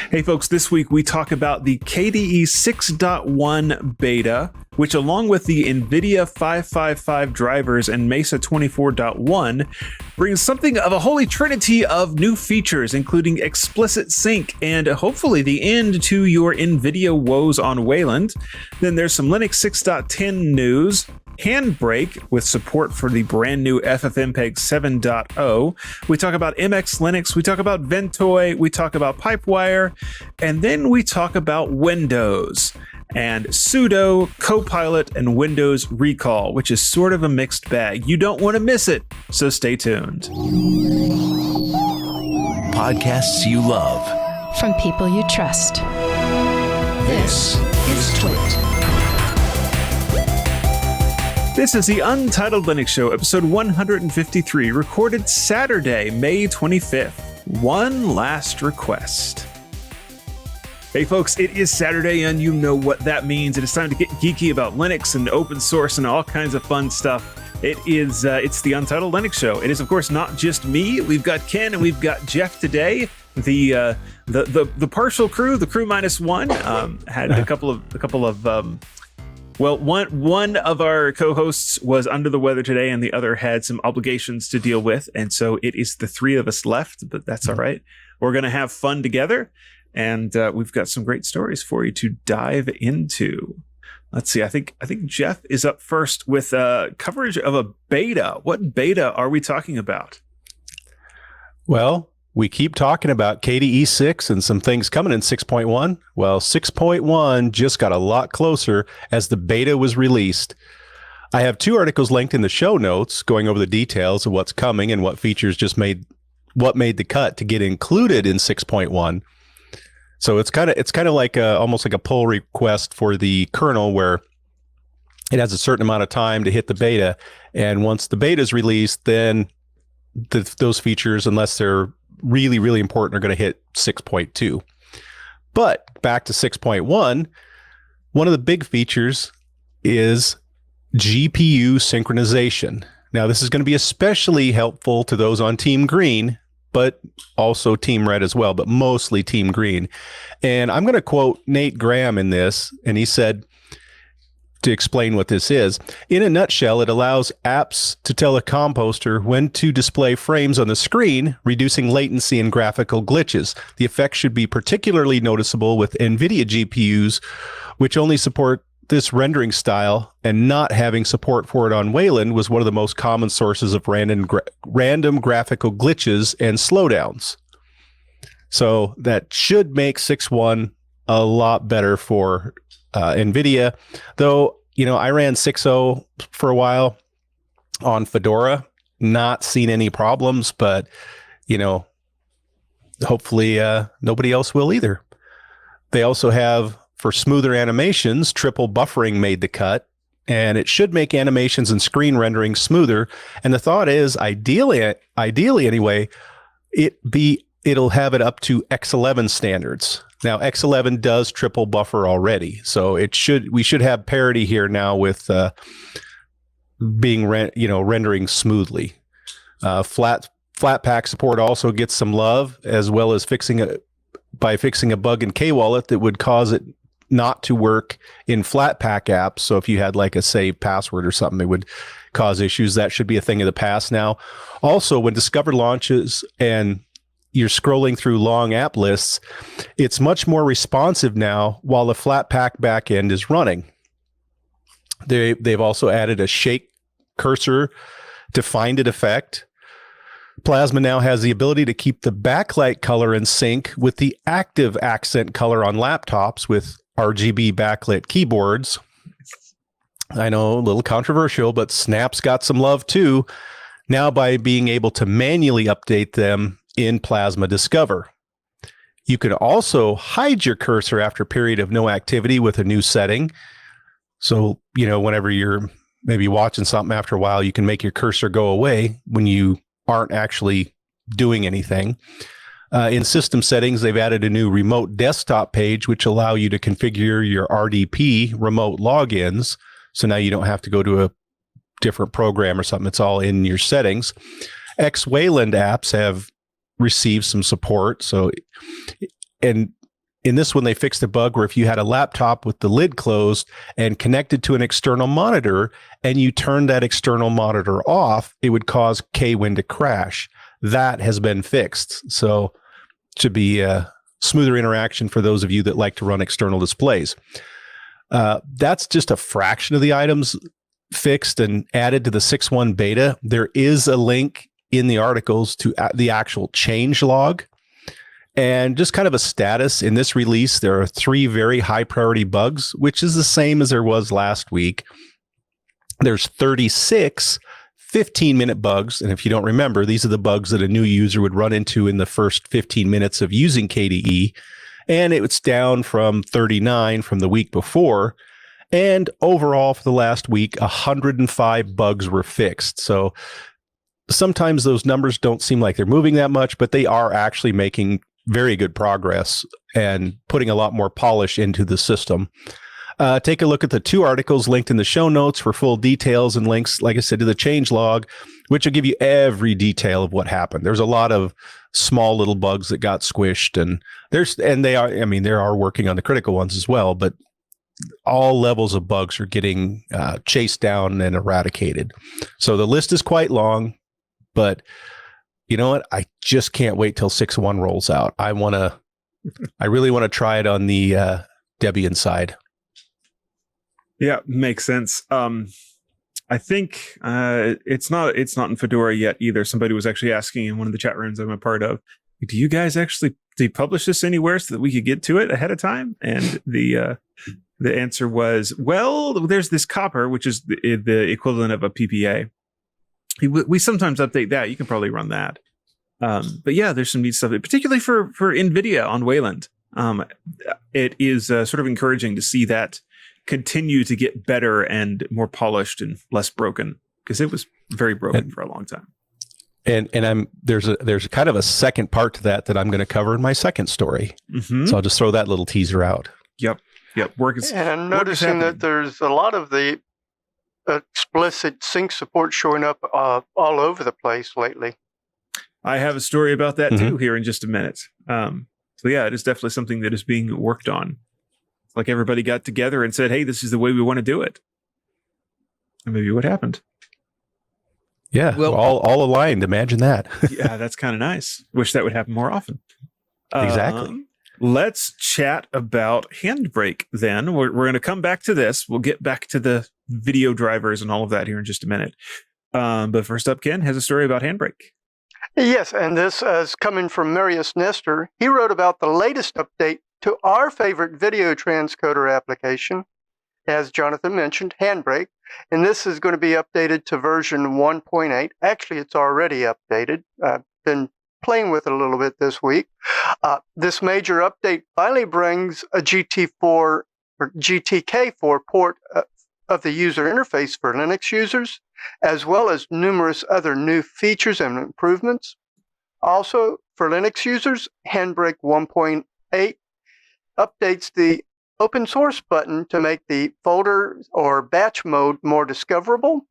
Hey folks, this week we talk about the KDE 6.1 beta, which along with the Nvidia 555 drivers and Mesa 24.1 brings something of a holy trinity of new features, including explicit sync and hopefully the end to your Nvidia woes on Wayland. Then there's some Linux 6.10 news, Handbrake with support for the brand new FFmpeg 7.0. We talk about MX Linux, we talk about Ventoy, we talk about Pipewire, and then we talk about Windows and sudo, Copilot, and Windows Recall, which is sort of a mixed bag. You don't want to miss it, so stay tuned. Podcasts you love. From people you trust. This is TWiT. This is the Untitled Linux Show, episode 153, recorded Saturday, May 25th. One last request. Hey folks, it is Saturday and you know what that means. It is time to get geeky about Linux and open source and all kinds of fun stuff. It's the Untitled Linux Show. It is, of course, not just me. We've got Ken and we've got Jeff today. The partial crew, the crew minus one, had a couple of one of our co-hosts was under the weather today and the other had some obligations to deal with. And so it is the three of us left, but that's all right. We're going to have fun together. And we've got some great stories for you to dive into. Let's see. I think Jeff is up first with coverage of a beta. What beta are we talking about? Well, we keep talking about KDE 6 and some things coming in 6.1. Well, 6.1 just got a lot closer as the beta was released. I have two articles linked in the show notes going over the details of what's coming and what features made the cut to get included in 6.1. So it's kind of like almost like a pull request for the kernel, where it has a certain amount of time to hit the beta, and once the beta is released, then those features, unless they're really, really important, are going to hit 6.2. But back to 6.1, one of the big features is GPU synchronization. Now, this is going to be especially helpful to those on Team Green, but also Team Red as well, but mostly Team Green. And I'm going to quote Nate Graham in this, and he said, to explain what this is, in a nutshell, it allows apps to tell a composer when to display frames on the screen, reducing latency and graphical glitches. The effect should be particularly noticeable with Nvidia GPUs, which only support this rendering style, and not having support for it on Wayland was one of the most common sources of random graphical glitches and slowdowns. So that should make 6.1 a lot better for Nvidia, though. I ran 6.0 for a while on Fedora, not seen any problems, but hopefully nobody else will either. They also have, for smoother animations, triple buffering made the cut, and it should make animations and screen rendering smoother. And the thought is, ideally anyway, it'll have it up to X11 standards. Now, X11 does triple buffer already, so we should have parity here now with rendering smoothly. Flatpak support also gets some love, as well as fixing a bug in Kwallet that would cause it not to work in Flatpak apps. So if you had like a saved password or something, it would cause issues. That should be a thing of the past now. Also, when Discover launches and you're scrolling through long app lists, it's much more responsive now while the Flatpak backend is running. They've also added a shake cursor to find it effect. Plasma now has the ability to keep the backlight color in sync with the active accent color on laptops with RGB backlit keyboards. I know, a little controversial, but Snap's got some love too, now by being able to manually update them in Plasma Discover. You can also hide your cursor after a period of no activity with a new setting. So, whenever you're maybe watching something after a while, you can make your cursor go away when you aren't actually doing anything. In system settings, they've added a new remote desktop page, which allow you to configure your RDP remote logins. So now you don't have to go to a different program or something. It's all in your settings. Wayland apps have received some support. So, and In this one, they fixed a bug where if you had a laptop with the lid closed and connected to an external monitor and you turned that external monitor off, it would cause Kwin to crash. That has been fixed. So it should be a smoother interaction for those of you that like to run external displays. That's just a fraction of the items fixed and added to the 6.1 beta. There is a link in the articles to the actual change log. And just kind of a status in this release, there are 3 very high priority bugs, which is the same as there was last week. There's 36 15-minute bugs. And if you don't remember, these are the bugs that a new user would run into in the first 15 minutes of using KDE. And it's down from 39 from the week before. And overall, for the last week, 105 bugs were fixed. So sometimes those numbers don't seem like they're moving that much, but they are actually making very good progress and putting a lot more polish into the system. Take a look at the 2 articles linked in the show notes for full details and links, like I said, to the change log, which will give you every detail of what happened. There's a lot of small little bugs that got squished, and they are working on the critical ones as well, but all levels of bugs are getting chased down and eradicated. So the list is quite long, but you know what? I just can't wait till 6.1 rolls out. I really want to try it on the Debian side. Yeah, makes sense. I think it's not in Fedora yet either. Somebody was actually asking in one of the chat rooms I'm a part of, do you guys actually publish this anywhere so that we could get to it ahead of time? And the answer was, well, there's this copper, which is the equivalent of a PPA. We sometimes update that. You can probably run that. But yeah, there's some neat stuff, particularly for Nvidia on Wayland. It is sort of encouraging to see that continue to get better and more polished and less broken, because it was very broken for a long time. And there's a kind of a second part to that I'm going to cover in my second story. Mm-hmm. So I'll just throw that little teaser out. Yep. And I'm noticing that there's a lot of the explicit sync support showing up all over the place lately. I have a story about that too here in just a minute. So yeah, it is definitely something that is being worked on. It's like everybody got together and said, hey, this is the way we want to do it. And maybe what happened. Yeah, well, all aligned. Imagine that. Yeah, that's kind of nice. Wish that would happen more often. Exactly. Let's chat about Handbrake then. We're going to come back to this. We'll get back to the video drivers and all of that here in just a minute. But first up, Ken has a story about Handbrake. Yes, and this is coming from Marius Nestor. He wrote about the latest update to our favorite video transcoder application, as Jonathan mentioned, Handbrake. And this is going to be updated to version 1.8. Actually, it's already updated. I've been playing with it a little bit this week. This major update finally brings a GT4 or GTK4 port of the user interface for Linux users, as well as numerous other new features and improvements. Also, for Linux users, Handbrake 1.8 updates the open source button to make the folder or batch mode more discoverable,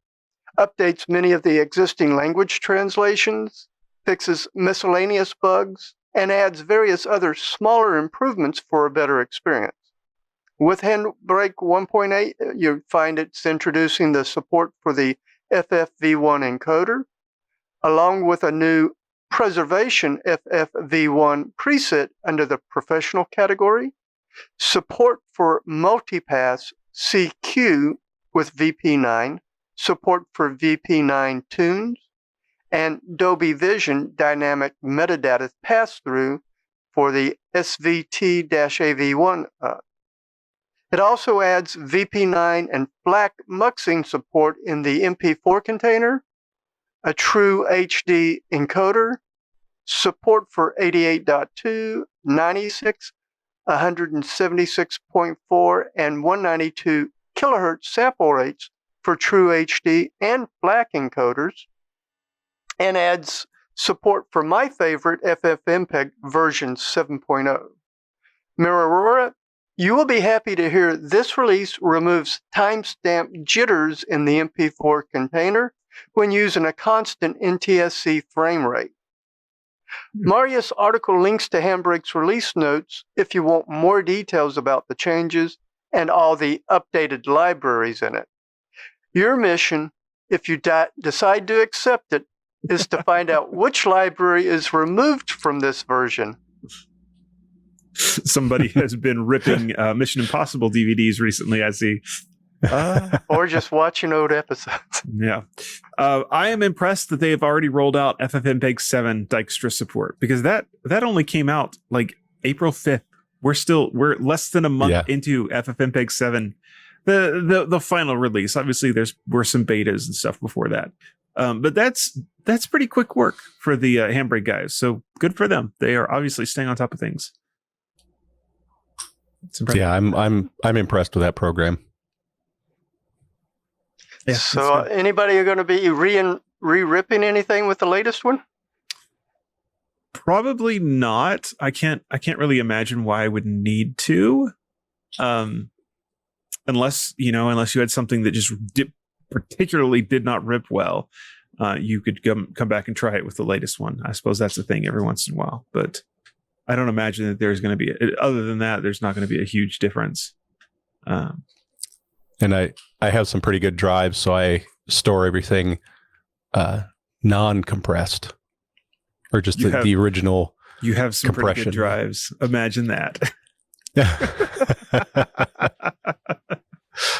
updates many of the existing language translations, fixes miscellaneous bugs, and adds various other smaller improvements for a better experience. With Handbrake 1.8, you find it's introducing the support for the FFV1 encoder, along with a new preservation FFV1 preset under the professional category, support for multipass CQ with VP9, support for VP9 tunes, and Dolby Vision dynamic metadata pass-through for the SVT-AV1. It also adds VP9 and FLAC muxing support in the MP4 container, a true HD encoder, support for 88.2, 96, 176.4, and 192 kilohertz sample rates for true HD and FLAC encoders, and adds support for my favorite FFmpeg version 7.0. Mirrorora, you will be happy to hear this release removes timestamp jitters in the MP4 container when using a constant NTSC frame rate. Marius' article links to Handbrake's release notes if you want more details about the changes and all the updated libraries in it. Your mission, if you decide to accept it, is to find out which library is removed from this version. Somebody has been ripping Mission Impossible DVDs recently, I see. Or just watching old episodes. Yeah. I am impressed that they have already rolled out FFmpeg 7 Dijkstra support, because that only came out like April 5th. We're less than a month into FFmpeg 7, the final release. Obviously were some betas and stuff before that. But that's pretty quick work for the Handbrake guys. So good for them. They are obviously staying on top of things. Yeah, I'm impressed with that program. Yeah, so anybody going to be re-ripping anything with the latest one? Probably not. I can't really imagine why I would need to. Unless you had something that just particularly did not rip well, you could come back and try it with the latest one. I suppose that's a thing every once in a while, but I don't imagine that there's going to be, other than that, there's not going to be a huge difference. And I have some pretty good drives, so I store everything non-compressed, or just the original. You have some pretty good drives. Imagine that.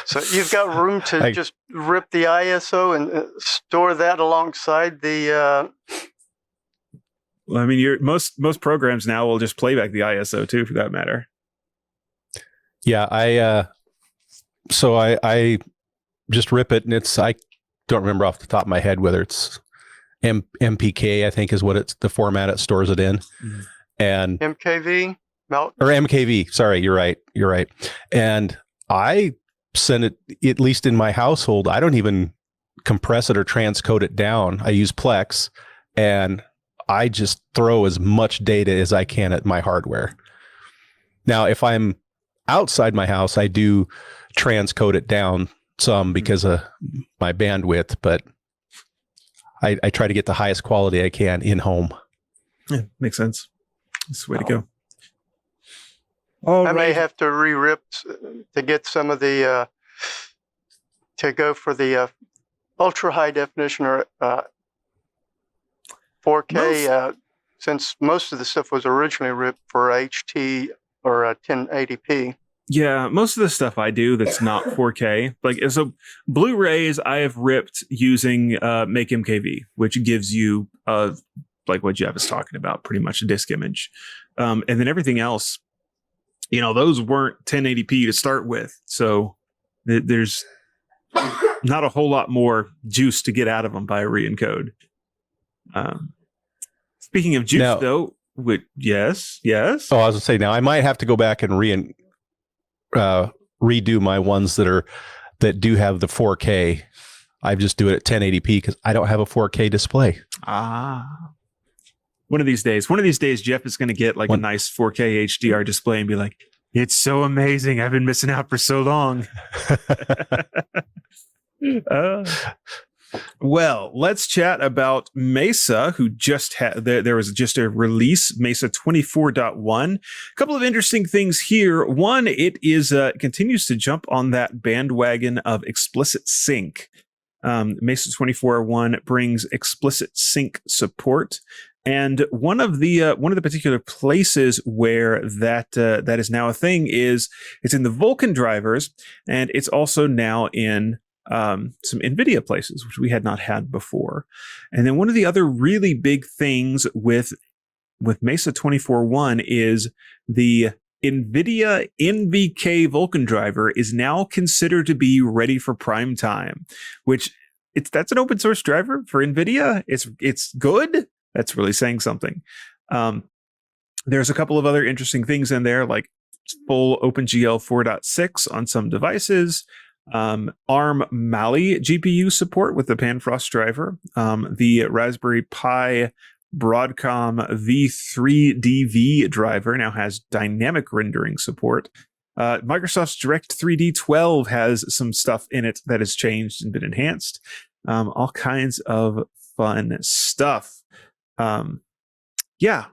So you've got room to just rip the ISO and store that alongside the. Well, I mean, most programs now will just play back the ISO too, for that matter. Yeah, I just rip it, and I don't remember off the top of my head whether it's MPK, I think is what it's the format it stores it in, and MKV or MKV. Sorry, you're right. And I send it, at least in my household, I don't even compress it or transcode it down. I use Plex, and I just throw as much data as I can at my hardware. Now, if I'm outside my house, I do transcode it down some because of my bandwidth, but I try to get the highest quality I can in home. Yeah, makes sense. That's the way to go. I may have to re-rip to get some of the to go for the ultra high definition or 4K, since most of the stuff was originally ripped for HT or 1080p. Yeah, most of the stuff I do that's not 4K, like so Blu-rays, I have ripped using Make MKV, which gives you like what Jeff is talking about, pretty much a disk image, and then everything else. Those weren't 1080p to start with, so there's not a whole lot more juice to get out of them by a re-encode. Speaking of juice, now, though, yes. Oh, I was going to say, now I might have to go back and redo my ones that do have the 4K. I just do it at 1080p because I don't have a 4K display. One of these days, Jeff is going to get a nice 4K HDR display and be like, "It's so amazing. I've been missing out for so long." Well, let's chat about Mesa, who just had, there was just a release, Mesa 24.1. A couple of interesting things here. One, it continues to jump on that bandwagon of explicit sync. Mesa 24.1 brings explicit sync support. And one of the particular places where that is now a thing is it's in the Vulkan drivers, and it's also now in some Nvidia places, which we had not had before. And then one of the other really big things with Mesa 24.1 is the Nvidia NVK Vulkan driver is now considered to be ready for prime time, which that's an open source driver for Nvidia. It's good. That's really saying something. There's a couple of other interesting things in there, like full OpenGL 4.6 on some devices, ARM Mali GPU support with the Panfrost driver, the Raspberry Pi Broadcom V3DV driver now has dynamic rendering support. Microsoft's Direct 3D 12 has some stuff in it that has changed and been enhanced. All kinds of fun stuff. Yeah,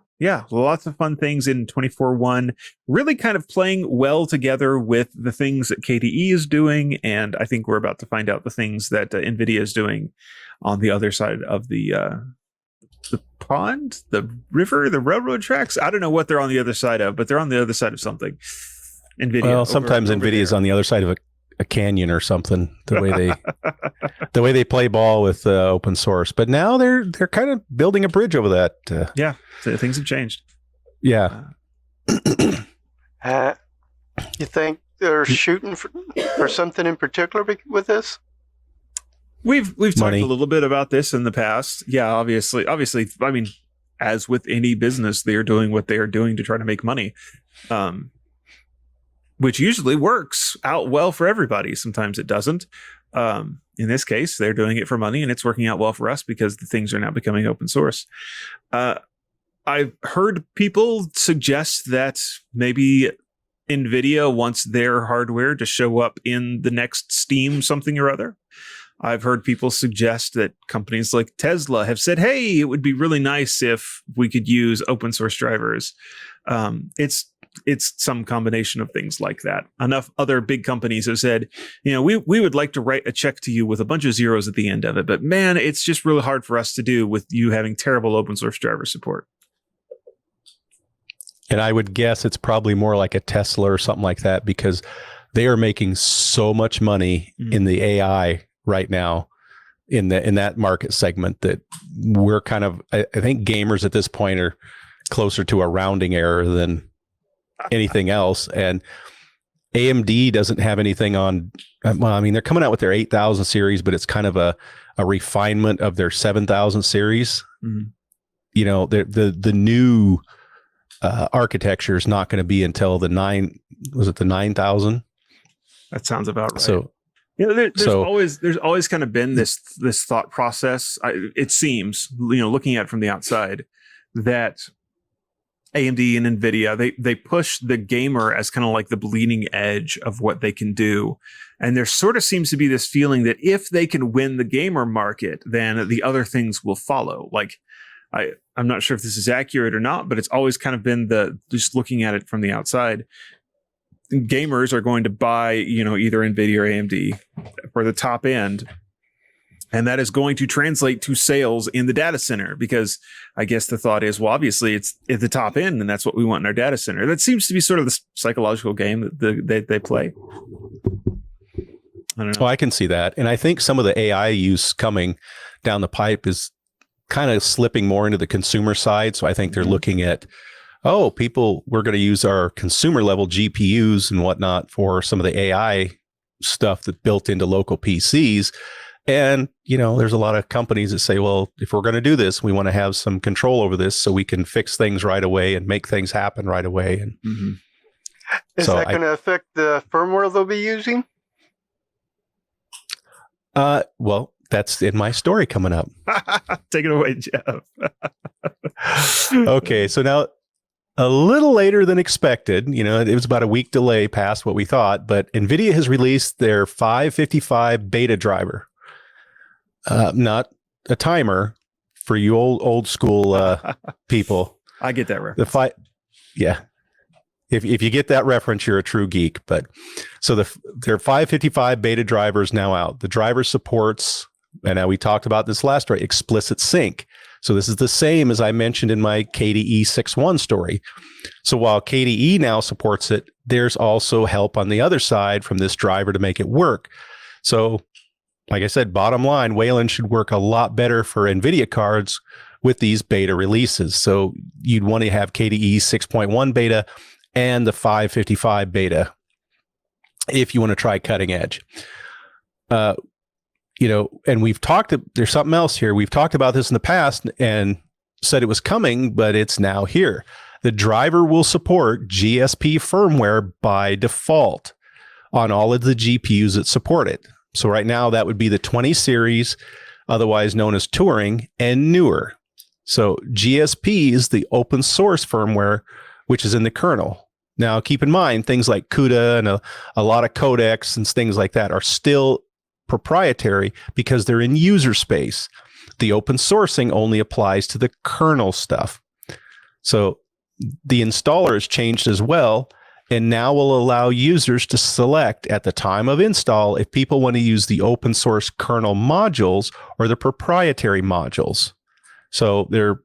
lots of fun things in 24.1, really kind of playing well together with the things that KDE is doing, and I think we're about to find out the things that Nvidia is doing on the other side of the pond, the river, the railroad tracks. I don't know what they're on the other side of, but they're on the other side of something. Nvidia. Well, sometimes Nvidia is on the other side of a canyon or something. The way they play ball with open source, but now they're kind of building a bridge over that. Yeah, so things have changed. Yeah. You think they're shooting for something in particular with this? We've talked a little bit about this in the past. Yeah, obviously. I mean, as with any business, they are doing what they are doing to try to make money. Which usually works out well for everybody. Sometimes it doesn't. In this case, they're doing it for money, and it's working out well for us because the things are now becoming open source. I've heard people suggest that maybe Nvidia wants their hardware to show up in the next Steam something or other. I've heard people suggest that companies like Tesla have said, hey, it would be really nice if we could use open source drivers. It's some combination of things like that. Enough other big companies have said, we would like to write a check to you with a bunch of zeros at the end of it, but man, it's just really hard for us to do with you having terrible open source driver support. And I would guess it's probably more like a Tesla or something like that, because they are making so much money in the AI right now in that market segment that we're kind of, I think gamers at this point are closer to a rounding error than anything else. And AMD doesn't have anything on, well, I mean, they're coming out with their 8000 series, but it's kind of a refinement of their 7000 series. The new architecture is not going to be until the 9000? That sounds about right. So there's always kind of been this thought process. It seems, looking at it from the outside, that AMD and Nvidia, they push the gamer as kind of like the bleeding edge of what they can do. And there sort of seems to be this feeling that if they can win the gamer market, then the other things will follow. Like, I'm not sure if this is accurate or not, but it's always kind of been just looking at it from the outside, gamers are going to buy, either Nvidia or AMD for the top end. And that is going to translate to sales in the data center, because I guess the thought is, well, obviously it's at the top end and that's what we want in our data center. That seems to be sort of the psychological game that they play. I don't know. Well, I can see that. And I think some of the AI use coming down the pipe is kind of slipping more into the consumer side. So I think they're looking at, we're going to use our consumer level GPUs and whatnot for some of the AI stuff that's built into local PCs. And, there's a lot of companies that say, well, if we're going to do this, we want to have some control over this so we can fix things right away and make things happen right away. And is that going to affect the firmware they'll be using? Well, that's in my story coming up. Take it away, Jeff. Okay, so now a little later than expected, it was about a week delay past what we thought, but NVIDIA has released their 555 beta driver. Not a timer for you old school people. I get that reference. Yeah. If you get that reference, you're a true geek. But so their 555 beta driver is now out. The driver supports, and now we talked about this last story, explicit sync. So this is the same as I mentioned in my KDE 6.1 story. So while KDE now supports it, there's also help on the other side from this driver to make it work. So like I said, bottom line, Wayland should work a lot better for NVIDIA cards with these beta releases. So you'd want to have KDE 6.1 beta and the 555 beta if you want to try cutting edge. And we've talked, there's something else here. We've talked about this in the past and said it was coming, but it's now here. The driver will support GSP firmware by default on all of the GPUs that support it. So right now that would be the 20 series, otherwise known as Turing, and newer. So GSP is the open source firmware, which is in the kernel. Now, keep in mind, things like CUDA and a lot of codecs and things like that are still proprietary because they're in user space. The open sourcing only applies to the kernel stuff. So the installer has changed as well, and now will allow users to select at the time of install if people want to use the open source kernel modules or the proprietary modules. So they're,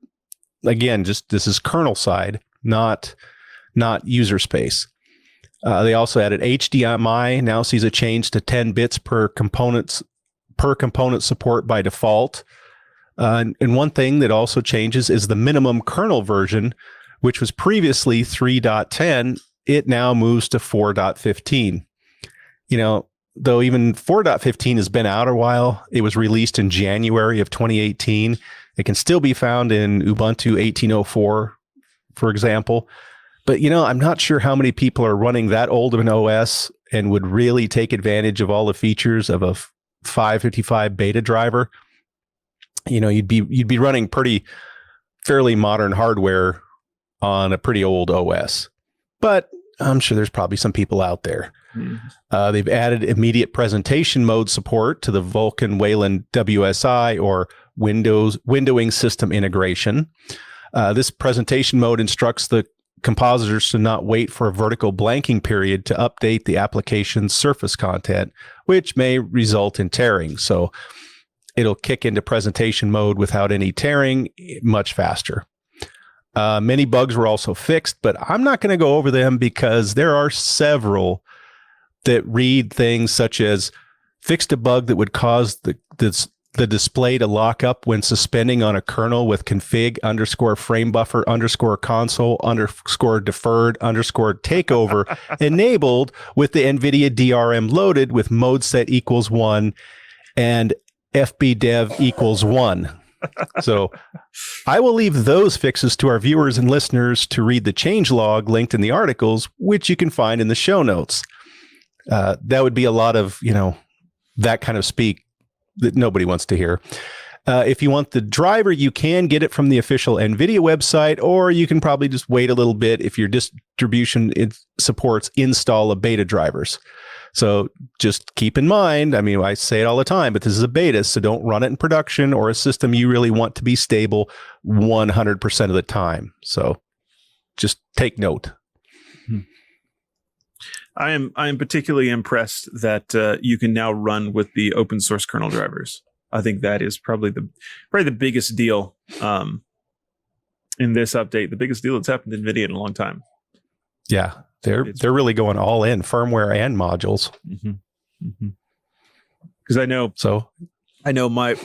again, just this is kernel side, not user space. They also added HDMI now sees a change to 10 bits per component support by default. And one thing that also changes is the minimum kernel version, which was previously 3.10. It now moves to 4.15. You know, though even 4.15 has been out a while, it was released in January of 2018. It can still be found in Ubuntu 18.04, for example. But, you know, I'm not sure how many people are running that old of an OS and would really take advantage of all the features of a 555 beta driver. You know, you'd be running fairly modern hardware on a pretty old OS. But I'm sure there's probably some people out there. They've added immediate presentation mode support to the Vulkan Wayland WSI or windowing system integration. This presentation mode instructs the compositors to not wait for a vertical blanking period to update the application's surface content, which may result in tearing. So it'll kick into presentation mode without any tearing much faster. Many bugs were also fixed, but I'm not going to go over them because there are several that read things such as fixed a bug that would cause the display to lock up when suspending on a kernel with config_framebuffer_console_deferred_takeover enabled with the Nvidia DRM loaded with mode set equals 1 and fbdev equals 1. So I will leave those fixes to our viewers and listeners to read the changelog linked in the articles, which you can find in the show notes. That would be a lot of, you know, that kind of speak that nobody wants to hear. If you want the driver, you can get it from the official NVIDIA website, or you can probably just wait a little bit if your distribution supports install of beta drivers. So just keep in mind, I mean, I say it all the time, but this is a beta, so don't run it in production or a system you really want to be stable 100% of the time. So just take note. I am particularly impressed that you can now run with the open source kernel drivers. I think that is probably the biggest deal in this update, the biggest deal that's happened to NVIDIA in a long time. Yeah, they're really going all in firmware and modules. Because I know my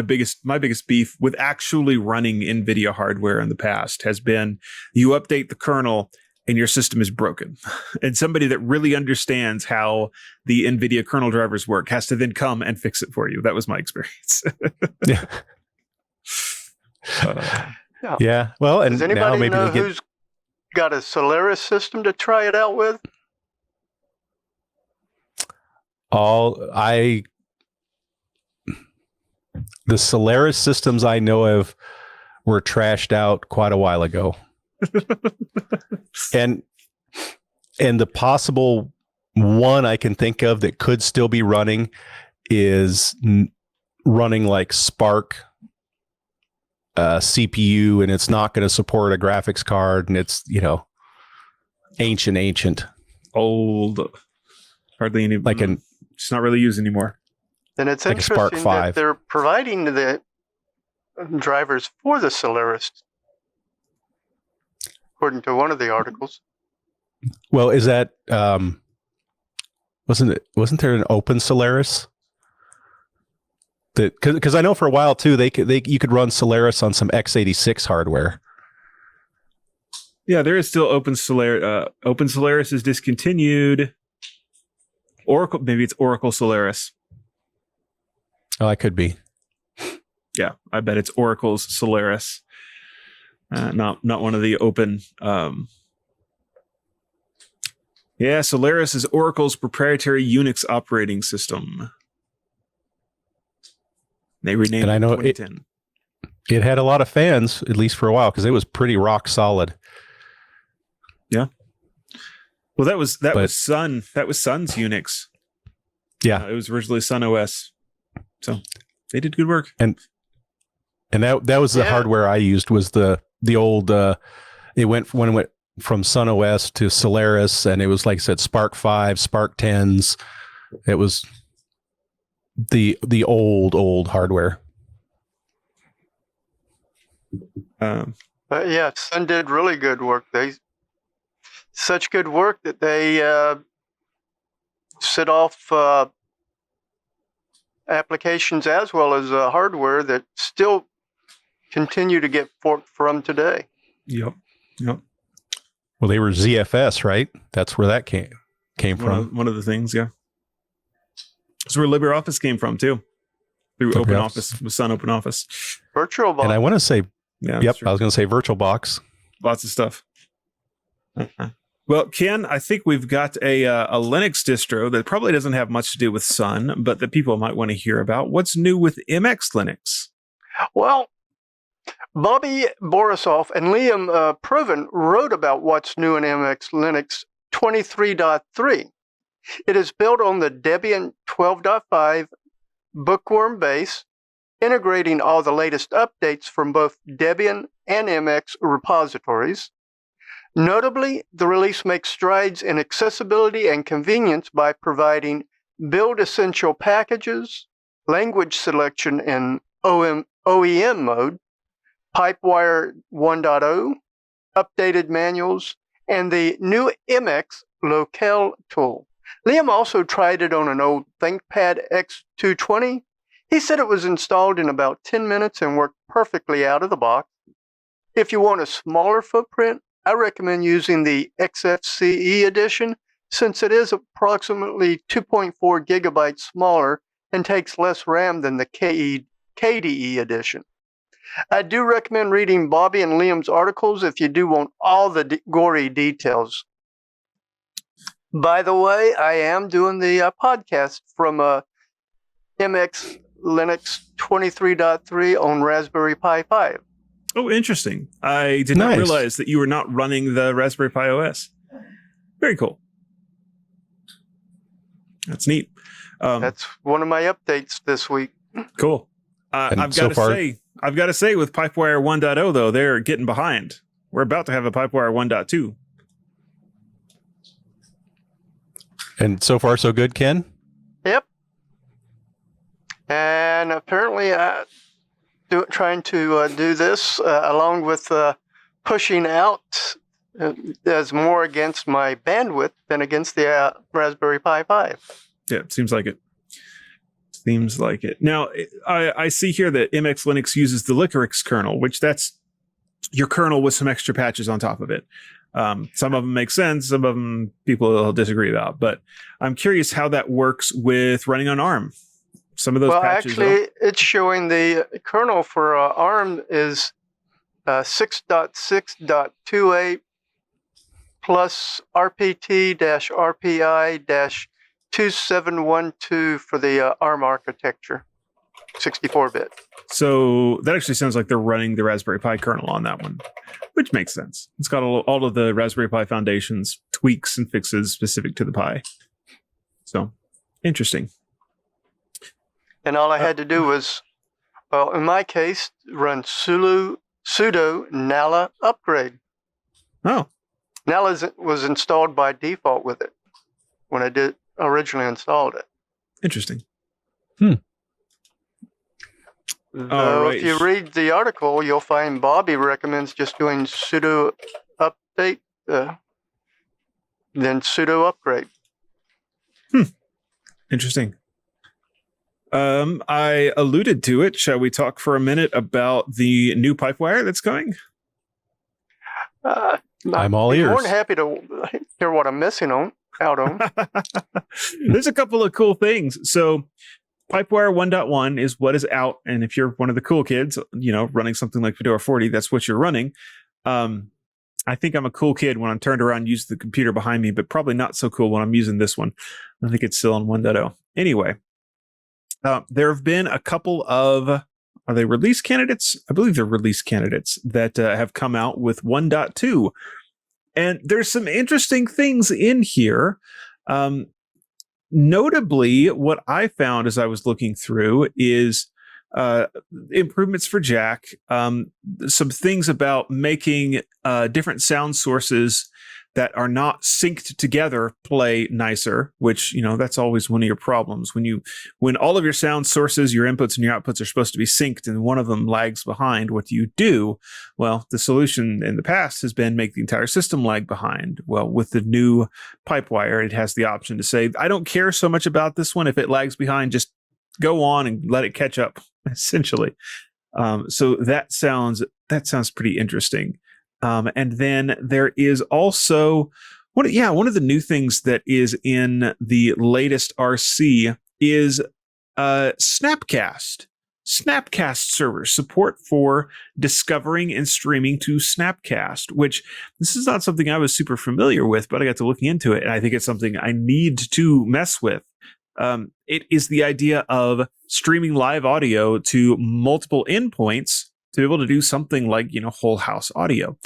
biggest beef with actually running NVIDIA hardware in the past has been you update the kernel and your system is broken. And somebody that really understands how the NVIDIA kernel drivers work has to then come and fix it for you. That was my experience. Yeah. Yeah. Well, and does anybody now maybe know who's got a Solaris system to try it out with? The Solaris systems I know of were trashed out quite a while ago. and the possible one I can think of that could still be running is running like Spark CPU, and it's not going to support a graphics card, and it's, you know, ancient old, hardly any, like it's not really used anymore. Then it's like interesting that they're providing the drivers for the Solaris, according to one of the articles. Well, is that wasn't there an open Solaris? That because I know for a while too you could run Solaris on some x86 hardware. Yeah, there is still open Solaris. Open Solaris is discontinued. Oracle, maybe it's Oracle Solaris. Oh, I could be. Yeah, I bet it's Oracle's Solaris. Not one of the open. Yeah, Solaris is Oracle's proprietary Unix operating system. They renamed it in 2010. It had a lot of fans, at least for a while, because it was pretty rock solid. Yeah. Well, that was Sun. That was Sun's Unix. Yeah, it was originally Sun OS. So they did good work. And that was the hardware I used, was the old it went from Sun OS to Solaris, and it was, like I said, Spark 5, Spark 10s. It was the old hardware. Yeah, Sun did really good work. Such good work that they set off applications as well as hardware that still continue to get forked from today. Yep. Well, they were ZFS, right? That's where that came from. One of the things, yeah. That's where LibreOffice came from too, through OpenOffice, with Sun OpenOffice. VirtualBox. And I want to say, Yeah. yep, I was going to say VirtualBox. Lots of stuff. Well, Ken, I think we've got a Linux distro that probably doesn't have much to do with Sun, but that people might want to hear about. What's new with MX Linux? Well, Bobby Borisov and Liam Proven wrote about what's new in MX Linux 23.3. It is built on the Debian 12.5 Bookworm base, integrating all the latest updates from both Debian and MX repositories. Notably, the release makes strides in accessibility and convenience by providing build essential packages, language selection in OEM mode, Pipewire 1.0, updated manuals, and the new MX Locale tool. Liam also tried it on an old ThinkPad X220. He said it was installed in about 10 minutes and worked perfectly out of the box. If you want a smaller footprint, I recommend using the XFCE edition, since it is approximately 2.4 gigabytes smaller and takes less RAM than the KDE edition. I do recommend reading Bobby and Liam's articles if you do want all the gory details. By the way, I am doing the podcast from MX Linux 23.3 on Raspberry Pi 5. Oh, interesting. I did not realize that you were not running the Raspberry Pi OS. Very cool. That's neat. That's one of my updates this week. Cool. I've got to say, with Pipewire 1.0, though, they're getting behind. We're about to have a Pipewire 1.2. And so far, so good, Ken? Yep. And apparently, trying to do this along with pushing out as more against my bandwidth than against the Raspberry Pi 5. Yeah, it seems like it. Now, I see here that MX Linux uses the Licorice kernel, which that's your kernel with some extra patches on top of it. Some of them make sense. Some of them people will disagree about. But I'm curious how that works with running on ARM. Some of those patches. Well, actually, it's showing the kernel for ARM is 6.6.28 plus RPT-RPI-2712 for the ARM architecture, 64-bit. So that actually sounds like they're running the Raspberry Pi kernel on that one, which makes sense. It's got all of the Raspberry Pi Foundation's tweaks and fixes specific to the Pi. So, interesting. And all I had to do was, well, in my case, run sudo nala upgrade. Oh. Nala was installed by default with it when I originally installed it. Interesting. Though if you read the article, you'll find Bobby recommends just doing sudo update, then sudo upgrade. Interesting. I alluded to it. Shall we talk for a minute about the new Pipewire that's coming? I'm all ears. I'm more than happy to hear what I'm missing out on. There's a couple of cool things. So Pipewire 1.1 is what is out. And if you're one of the cool kids, running something like Fedora 40, that's what you're running. I think I'm a cool kid when I'm turned around and use the computer behind me, but probably not so cool when I'm using this one. I think it's still on 1.0. Anyway, there have been a couple of, are they release candidates? I believe they're release candidates that have come out with 1.2. And there's some interesting things in here. Notably, what I found as I was looking through is improvements for Jack, some things about making different sound sources that are not synced together play nicer, which, that's always one of your problems. When all of your sound sources, your inputs and your outputs are supposed to be synced and one of them lags behind, what do you do? Well, the solution in the past has been make the entire system lag behind. Well, with the new Pipewire, it has the option to say, I don't care so much about this one. If it lags behind, just go on and let it catch up, essentially. So that sounds pretty interesting. And then there is also one of the new things that is in the latest RC is Snapcast. Snapcast servers, support for discovering and streaming to Snapcast, which this is not something I was super familiar with, but I got to looking into it, and I think it's something I need to mess with. It is the idea of streaming live audio to multiple endpoints to be able to do something like, whole house audio.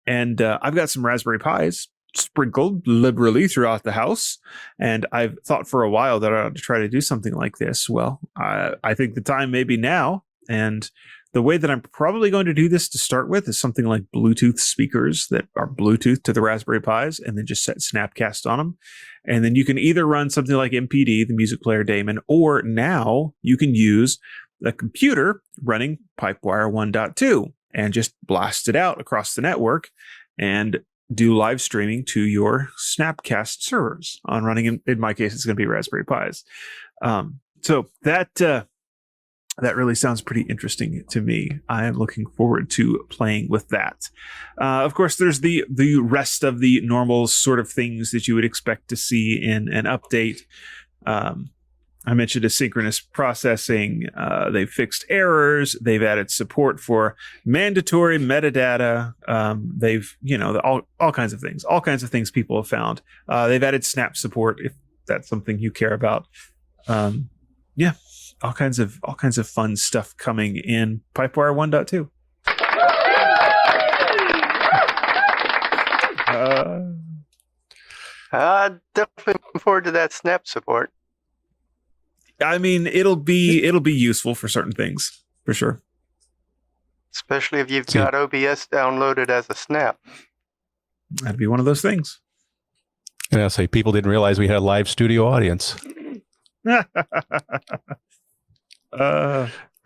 And I've got some Raspberry Pis sprinkled liberally throughout the house, and I've thought for a while that I ought to try to do something like this. Well, I think the time may be now, and the way that I'm probably going to do this to start with is something like Bluetooth speakers that are Bluetooth to the Raspberry Pis, and then just set Snapcast on them. And then you can either run something like MPD, the music player daemon, or now you can use a computer running Pipewire 1.2 and just blast it out across the network and do live streaming to your Snapcast servers on running, in my case, it's going to be Raspberry Pis. So that really sounds pretty interesting to me. I am looking forward to playing with that. Of course, there's the rest of the normal sort of things that you would expect to see in an update. I mentioned asynchronous processing. They've fixed errors. They've added support for mandatory metadata. They've, all kinds of things. All kinds of things people have found. They've added snap support if that's something you care about. All kinds of fun stuff coming in Pipewire 1.2. Definitely looking forward to that snap support. I mean, it'll be useful for certain things, for sure. Especially if you've got OBS downloaded as a snap. That'd be one of those things. And I'll say people didn't realize we had a live studio audience.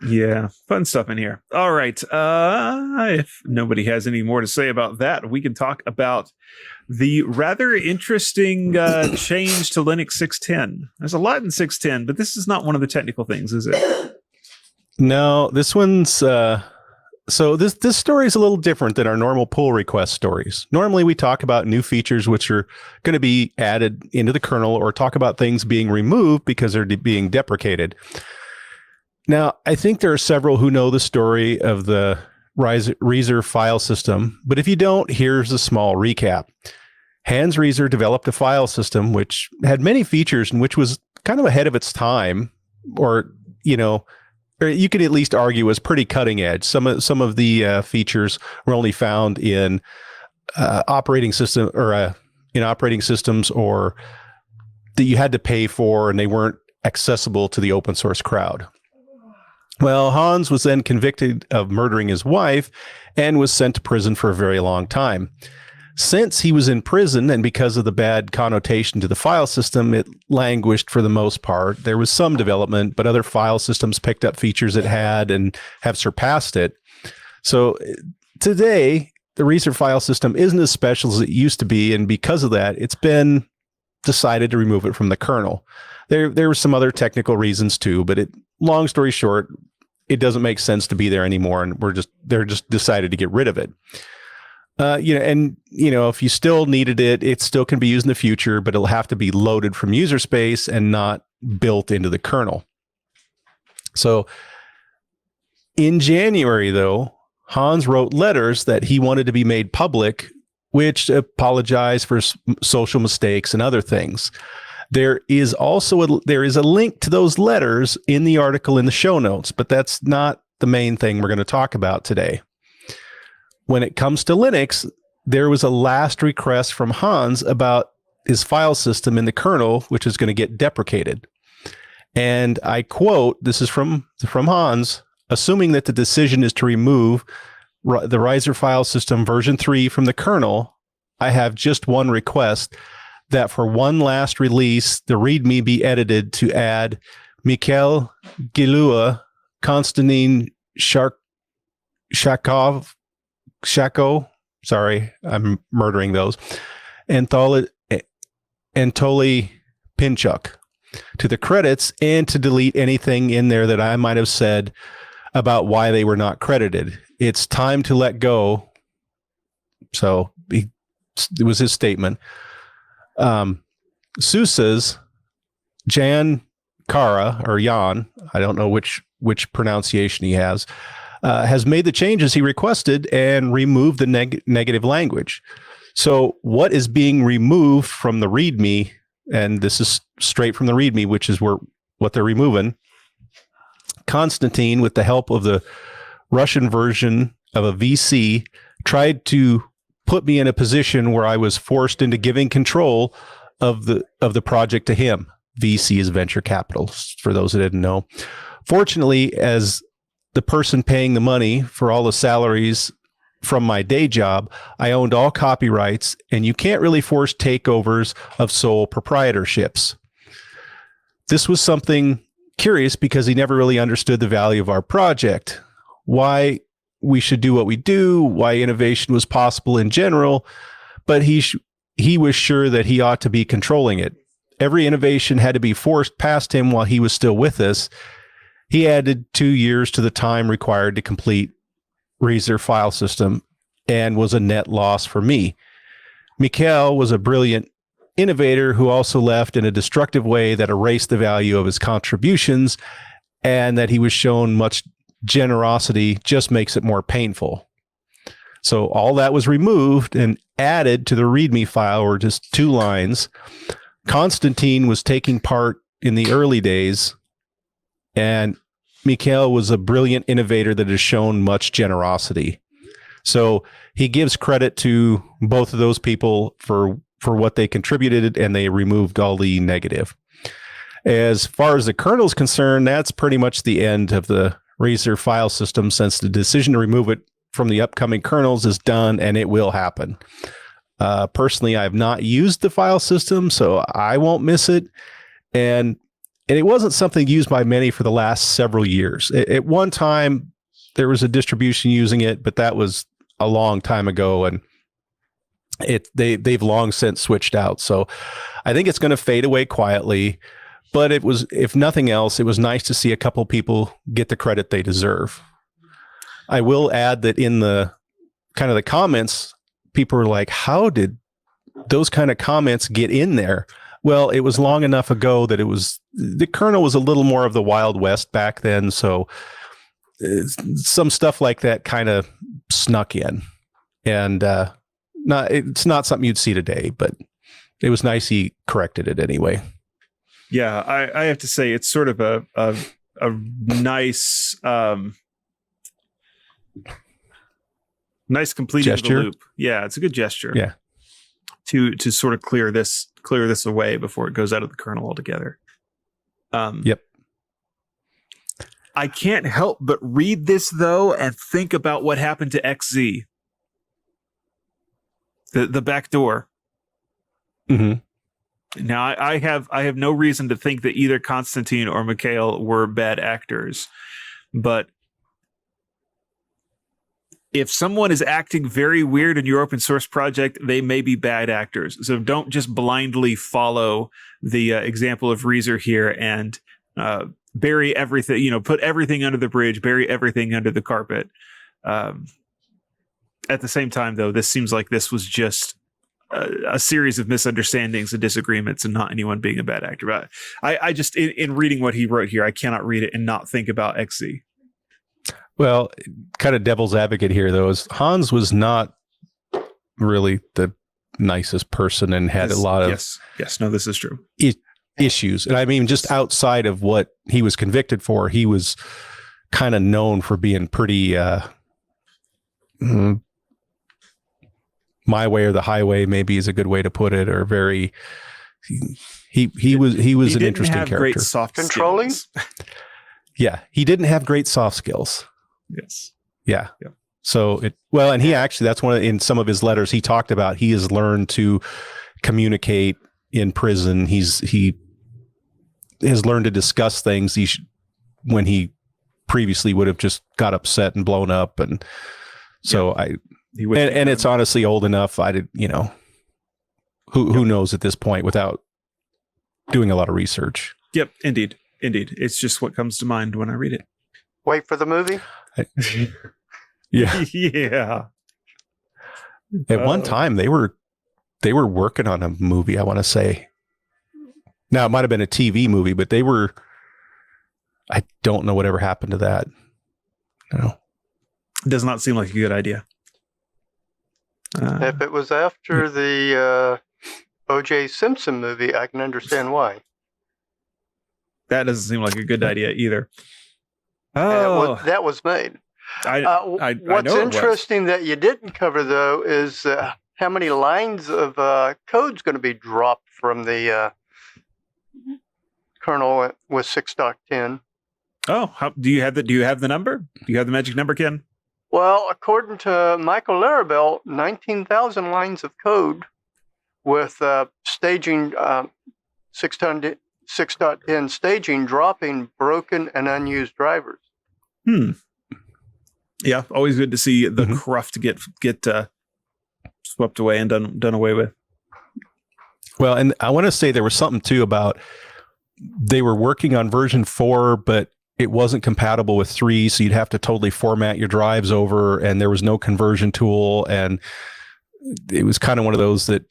Yeah, fun stuff in here. All right. If nobody has any more to say about that, we can talk about the rather interesting change to Linux 6.10. There's a lot in 6.10, but this is not one of the technical things, is it? No, this one's so this story is a little different than our normal pull request stories. Normally we talk about new features which are going to be added into the kernel, or talk about things being removed because they're being deprecated. Now, I think there are several who know the story of the Reeser file system, but if you don't, here's a small recap. Hans Reeser developed a file system which had many features and which was kind of ahead of its time, or you could at least argue was pretty cutting edge. Some of the features were only found in operating systems, or that you had to pay for, and they weren't accessible to the open source crowd. Well, Hans was then convicted of murdering his wife and was sent to prison for a very long time. Since he was in prison, and because of the bad connotation to the file system, it languished for the most part. There was some development, but other file systems picked up features it had and have surpassed it. So today, the Reeser file system isn't as special as it used to be, and because of that, it's been decided to remove it from the kernel. There were some other technical reasons too, but long story short, it doesn't make sense to be there anymore, and they're just decided to get rid of it. If you still needed it, it still can be used in the future, but it'll have to be loaded from user space and not built into the kernel. So in January, though, Hans wrote letters that he wanted to be made public, which apologized for social mistakes and other things. There is a link to those letters in the article in the show notes, but that's not the main thing we're going to talk about today. When it comes to Linux, there was a last request from Hans about his file system in the kernel, which is going to get deprecated. And I quote, this is from Hans, assuming that the decision is to remove the riser file system version 3 from the kernel, I have just one request, that for one last release, the README be edited to add Mikhail Gilua, Konstantin Shako, sorry, I'm murdering those, and Anatoly Pinchuk to the credits, and to delete anything in there that I might have said about why they were not credited. It's time to let go. So it was his statement. Sousa's Jan Kara, or Jan, I don't know which pronunciation he has made the changes he requested and removed the negative language. So what is being removed from the README, and this is straight from the README, which is what they're removing. Konstantin, with the help of the Russian version of a VC, tried to put me in a position where I was forced into giving control of the project to him. VC is venture capital, for those that didn't know. Fortunately, as the person paying the money for all the salaries from my day job, I owned all copyrights, and you can't really force takeovers of sole proprietorships. This was something curious because he never really understood the value of our project, why we should do what we do, why innovation was possible in general, but he was sure that he ought to be controlling it. Every innovation had to be forced past him while he was still with us. He added 2 years to the time required to complete Riser file system and was a net loss for me. Mikhail was a brilliant innovator who also left in a destructive way that erased the value of his contributions, and that he was shown much generosity just makes it more painful. So all that was removed and added to the README file were just 2 lines. Konstantin was taking part in the early days, and Mikhail was a brilliant innovator that has shown much generosity. So he gives credit to both of those people for what they contributed, and they removed all the negative. As far as the kernel is concerned, that's pretty much the end of the Riser file system, since the decision to remove it from the upcoming kernels is done, and it will happen. Personally, I have not used the file system, so I won't miss it. And it wasn't something used by many for the last several years. At one time, there was a distribution using it, but that was a long time ago, and they've long since switched out. So I think it's going to fade away quietly. But it was, if nothing else, it was nice to see a couple people get the credit they deserve. I will add that in the kind of the comments, people were like, how did those kind of comments get in there? Well, it was long enough ago that the kernel was a little more of the Wild West back then. So some stuff like that kind of snuck in, and it's not something you'd see today, but it was nice he corrected it anyway. Yeah, I have to say it's sort of a nice nice completing of the loop. Yeah, it's a good gesture. Yeah, to sort of clear this away before it goes out of the kernel altogether. Yep. I can't help but read this though and think about what happened to XZ, the back door. Mm-hmm. Now, I have no reason to think that either Konstantin or Mikhail were bad actors, but if someone is acting very weird in your open source project, they may be bad actors. So don't just blindly follow the example of Riser here and bury everything, put everything under the bridge, bury everything under the carpet. At the same time, though, this seems like this was just a series of misunderstandings and disagreements and not anyone being a bad actor. But I just, in reading what he wrote here, I cannot read it and not think about XZ. Well, kind of devil's advocate here, though, is Hans was not really the nicest person and had a lot of yes, no, this is true. Issues. And I mean, just outside of what he was convicted for, he was kind of known for being pretty my way or the highway, maybe is a good way to put it, or very he was an didn't interesting have character. great soft Controlling? skills. Yeah, he didn't have great soft skills. Yes. Yeah. Yeah. So and he actually, that's in some of his letters he talked about, he has learned to communicate in prison. He has learned to discuss things when he previously would have just got upset and blown up. And so and it's honestly old enough. Who knows at this point without doing a lot of research. Yep. Indeed. It's just what comes to mind when I read it. Wait for the movie? Yeah. Yeah. At one time they were working on a movie, I want to say. Now it might have been a TV movie, but I don't know whatever happened to that. No. It does not seem like a good idea. If it was after the O.J. Simpson movie, I can understand why. That doesn't seem like a good idea either. That was made. What's interesting that you didn't cover, though, is how many lines of code is going to be dropped from the kernel with 6.10. Oh, do you have the number? Do you have the magic number, Ken? Well, according to Michael Larabelle, 19,000 lines of code with staging 6.10 staging dropping broken and unused drivers. Yeah, always good to see the cruft get swept away and done away with. Well, and I want to say there was something too about they were working on version 4, but it wasn't compatible with 3, so you'd have to totally format your drives over, and there was no conversion tool, and it was kind of one of those that,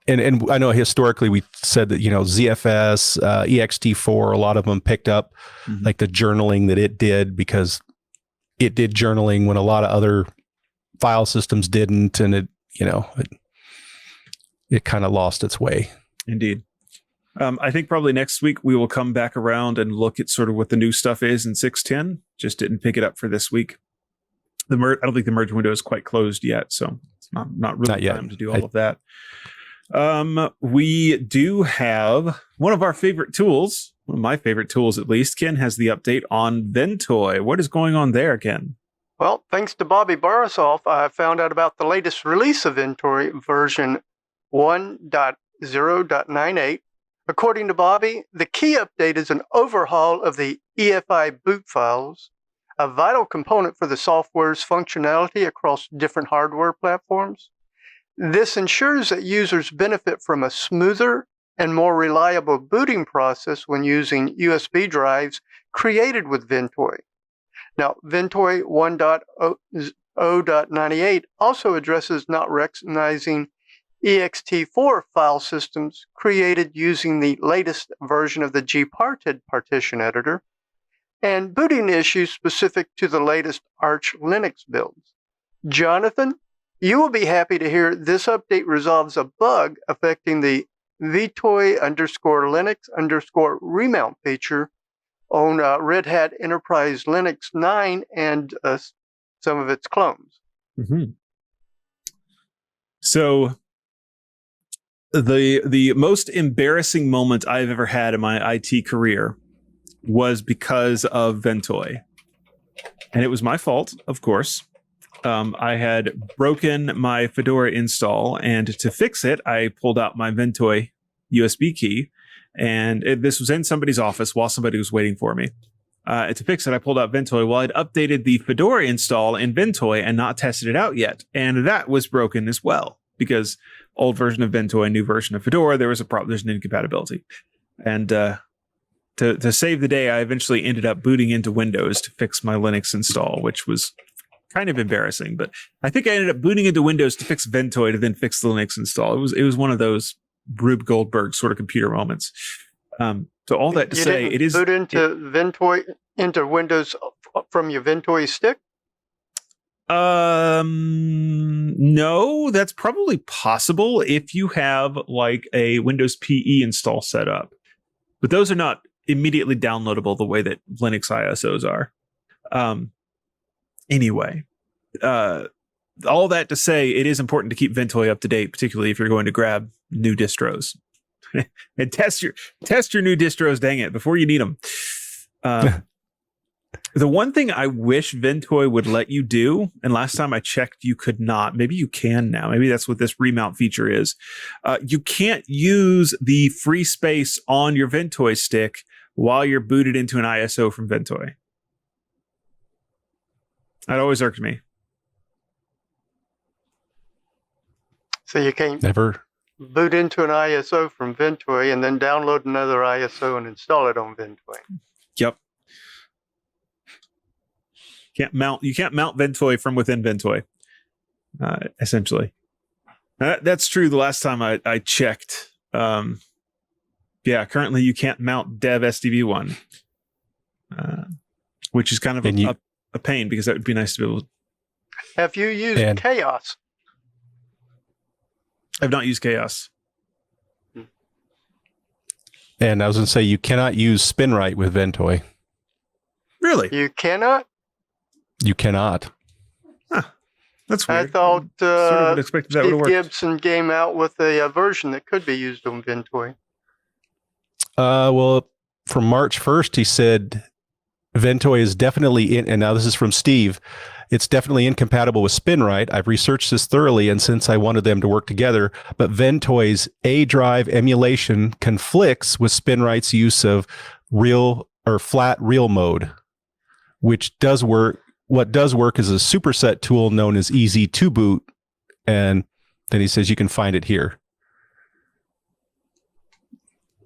and I know historically we said that, ZFS, ext4, a lot of them picked up like the journaling that it did, because it did journaling when a lot of other file systems didn't, and it kind of lost its way. Indeed. I think probably next week we will come back around and look at sort of what the new stuff is in 6.10. Just didn't pick it up for this week. I don't think the merge window is quite closed yet, so it's not really time to do all of that. We do have one of our favorite tools, one of my favorite tools at least. Ken has the update on Ventoy. What is going on there, Ken? Well, thanks to Bobby Borisoff, I found out about the latest release of Ventoy, version 1.0.98. According to Bobby, the key update is an overhaul of the EFI boot files, a vital component for the software's functionality across different hardware platforms. This ensures that users benefit from a smoother and more reliable booting process when using USB drives created with Ventoy. Now, Ventoy 1.0.98 also addresses not recognizing ext4 file systems created using the latest version of the gparted partition editor, and booting issues specific to the latest Arch Linux builds. Jonathan, you will be happy to hear this update resolves a bug affecting the Ventoy_Linux_remount feature on Red Hat Enterprise Linux 9 and some of its clones. So the most embarrassing moment I've ever had in my IT career was because of Ventoy. And it was my fault, of course. I had broken my Fedora install, and to fix it, I pulled out my Ventoy USB key, and this was in somebody's office while somebody was waiting for me. To fix it, I pulled out Ventoy. Well, I'd updated the Fedora install in Ventoy and not tested it out yet, and that was broken as well, because old version of Ventoy, new version of Fedora, there was a problem. There's an incompatibility. And to save the day, I eventually ended up booting into Windows to fix my Linux install, which was kind of embarrassing. But I think I ended up booting into Windows to fix Ventoy to then fix the Linux install. It was one of those Rube Goldberg sort of computer moments. So all that to say, it is boot Ventoy into Windows from your Ventoy stick. No, that's probably possible if you have like a Windows PE install set up, but those are not immediately downloadable the way that Linux ISOs are. Anyway, all that to say, it is important to keep Ventoy up to date, particularly if you're going to grab new distros. And test your new distros, dang it, before you need them. The one thing I wish Ventoy would let you do, and last time I checked, you could not. Maybe you can now. Maybe that's what this remount feature is. You can't use the free space on your Ventoy stick while you're booted into an ISO from Ventoy. That always irked me. So you can't Never. boot into an ISO from Ventoy and then download another ISO and install it on Ventoy. Yep. You can't mount Ventoy from within Ventoy. Essentially, that's true. The last time I checked, currently you can't mount Dev SDV1, which is kind of a pain because that would be nice to be able to. Have you used Chaos? I've not used Chaos. And I was going to say, you cannot use SpinRite with Ventoy. Really? You cannot? You cannot. Huh. That's weird. I thought Steve Gibson came out with a version that could be used on Ventoy. Well, from March 1st, he said Ventoy is definitely in, and now this is from Steve, it's definitely incompatible with SpinRite. I've researched this thoroughly, and since I wanted them to work together, but Ventoy's A drive emulation conflicts with SpinRite's use of real or flat real mode, which does work. What does work is a superset tool known as Easy2Boot, and then he says you can find it here.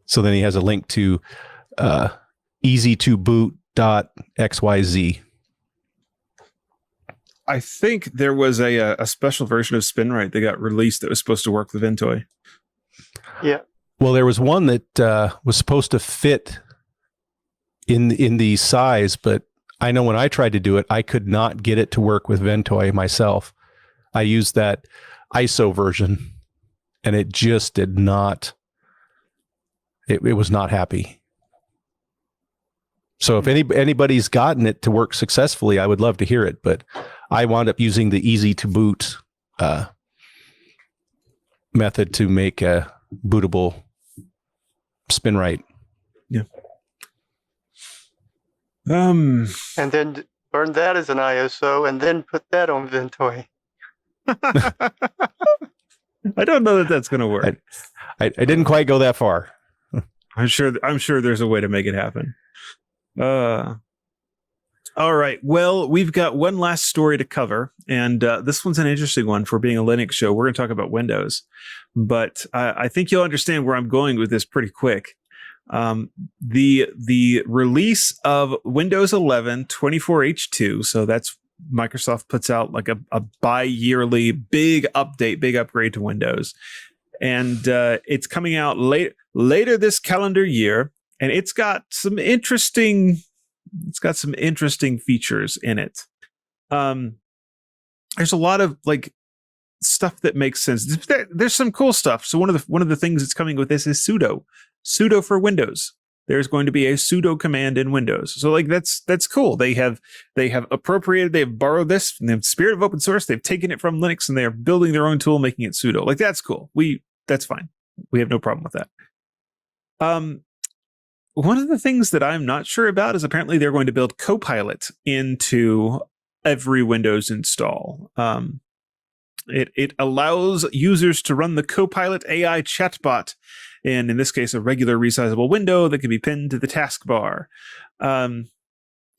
So then he has a link to easy2boot.xyz. I think there was a special version of SpinRite that got released that was supposed to work with Ventoy. Yeah. Well, there was one that was supposed to fit in the size, but I know when I tried to do it, I could not get it to work with Ventoy myself. I used that ISO version, and it just did not. It was not happy. So if anybody's gotten it to work successfully, I would love to hear it. But I wound up using the Easy2Boot method to make a bootable SpinRite. Yeah. And then burn that as an ISO and then put that on Ventoy. I don't know that that's going to work. I didn't quite go that far. I'm sure there's a way to make it happen. All right. Well, we've got one last story to cover, and this one's an interesting one for being a Linux show. We're going to talk about Windows, but I think you'll understand where I'm going with this pretty quick. The release of Windows 11 24H2, so that's Microsoft puts out like a bi-yearly big upgrade to Windows, and it's coming out later this calendar year, and it's got some interesting features in it. There's a lot of like stuff that makes sense. There's some cool stuff. So one of the things that's coming with this is sudo for Windows. There's going to be a sudo command in Windows. So like that's cool. They have appropriated, they've borrowed this from the spirit of open source. They've taken it from Linux and they are building their own tool, making it sudo. Like that's cool. That's fine. We have no problem with that. One of the things that I'm not sure about is apparently they're going to build Copilot into every Windows install. It allows users to run the Copilot AI chatbot in this case, a regular resizable window that can be pinned to the taskbar. I'm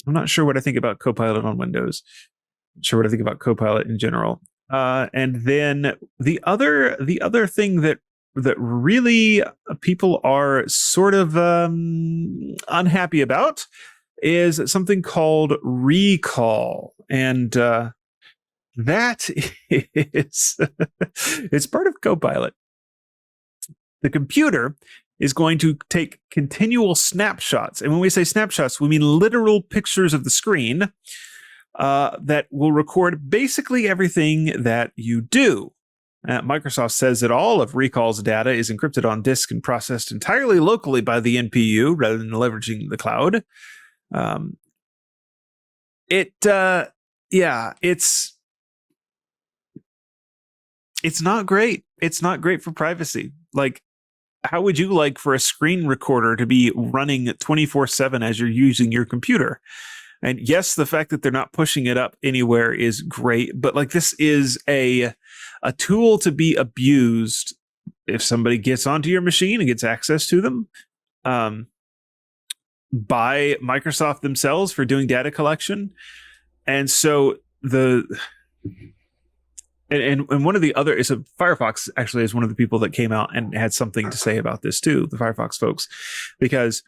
not sure what I think about Copilot on Windows. Not sure what I think about Copilot in general. And then the other thing that really people are sort of unhappy about is something called recall. And that is it's part of Copilot. The computer is going to take continual snapshots. And when we say snapshots, we mean literal pictures of the screen that will record basically everything that you do. Microsoft says that all of Recall's data is encrypted on disk and processed entirely locally by the NPU rather than leveraging the cloud. It's not great. It's not great for privacy. Like, how would you like for a screen recorder to be running 24/7 as you're using your computer? And yes, the fact that they're not pushing it up anywhere is great, but like this is a tool to be abused if somebody gets onto your machine and gets access to them by Microsoft themselves for doing data collection. And so And one of the other is Firefox actually is one of the people that came out and had something to say about this too, the Firefox folks, because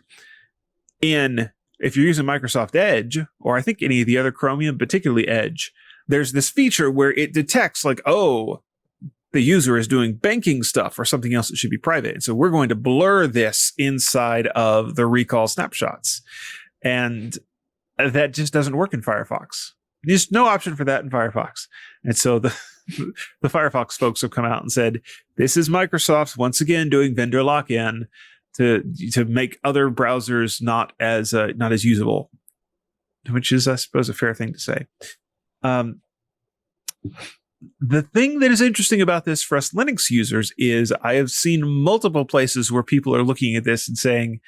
if you're using Microsoft Edge, or I think any of the other Chromium, particularly Edge, there's this feature where it detects like, oh, the user is doing banking stuff or something else that should be private. And so we're going to blur this inside of the recall snapshots. And that just doesn't work in Firefox. There's no option for that in Firefox. And so the Firefox folks have come out and said, this is Microsoft once again doing vendor lock-in to make other browsers not as usable, which is, I suppose, a fair thing to say. The thing that is interesting about this for us Linux users is I have seen multiple places where people are looking at this and saying,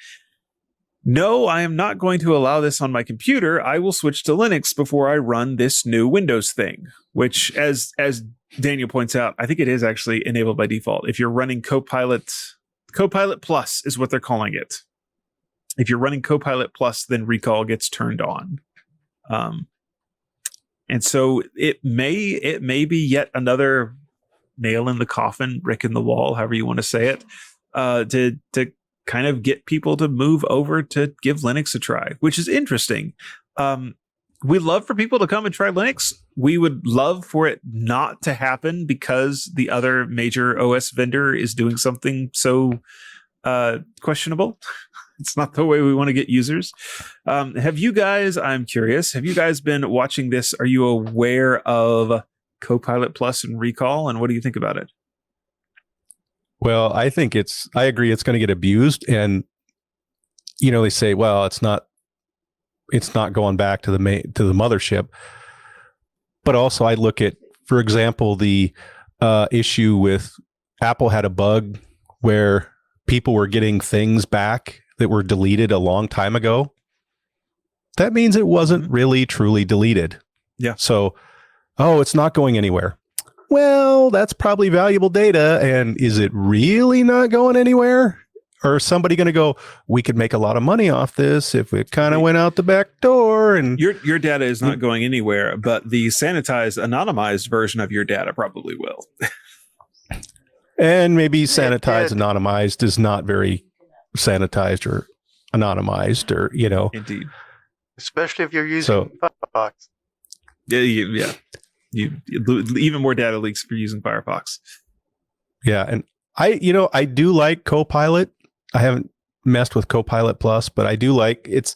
no, I am not going to allow this on my computer. I will switch to Linux before I run this new Windows thing, which, as Daniel points out, I think it is actually enabled by default. If you're running Copilot Plus is what they're calling it. If you're running Copilot Plus, then recall gets turned on. And so it may be yet another nail in the coffin, brick in the wall, however you want to say it, to kind of get people to move over to give Linux a try, which is interesting. We love for people to come and try Linux. We would love for it not to happen because the other major OS vendor is doing something so questionable. It's not the way we want to get users. Have you guys, I'm curious, have you guys been watching this? Are you aware of Copilot Plus and Recall? And what do you think about it? Well, I agree it's going to get abused. And, they say, well, it's not going back to the mothership. But also I look at, for example, the issue with Apple had a bug where people were getting things back that were deleted a long time ago. That means it wasn't really truly deleted. Yeah. So, it's not going anywhere. Well, that's probably valuable data. And is it really not going anywhere? Or is somebody going to go, we could make a lot of money off this if it kind of went out the back door? And your data is not going anywhere, but the sanitized, anonymized version of your data probably will. And maybe sanitized, anonymized is not very sanitized or anonymized, or, Indeed. Especially if you're using Firefox. Yeah. You even more data leaks for using Firefox. Yeah, and I do like Copilot. I haven't messed with Copilot Plus, but I do like it's,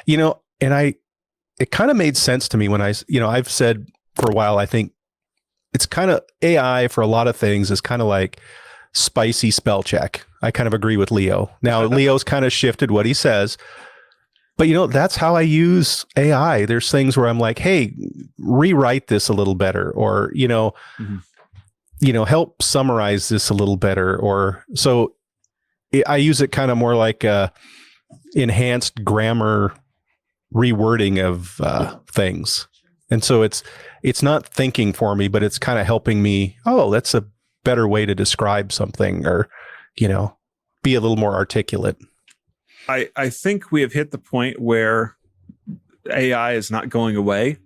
and it kind of made sense to me when I've said for a while, I think it's kind of AI for a lot of things is kind of like spicy spell check. I kind of agree with Leo. Now, Leo's kind of shifted what he says. But, that's how I use AI. There's things where I'm like, hey, rewrite this a little better, or, help summarize this a little better. Or so I use it kind of more like enhanced grammar rewording of things. And so it's not thinking for me, but it's kind of helping me. Oh, that's a better way to describe something, or, be a little more articulate. I think we have hit the point where AI is not going away.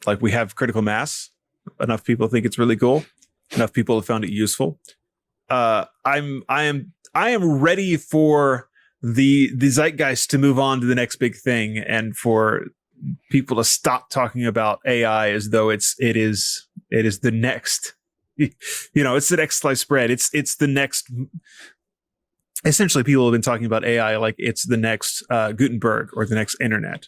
Like, we have critical mass. Enough people think it's really cool. Enough people have found it useful. I am ready for the zeitgeist to move on to the next big thing, and for people to stop talking about AI as though it is the next. It's the next sliced bread. It's the next. Essentially, people have been talking about AI like it's the next Gutenberg or the next internet.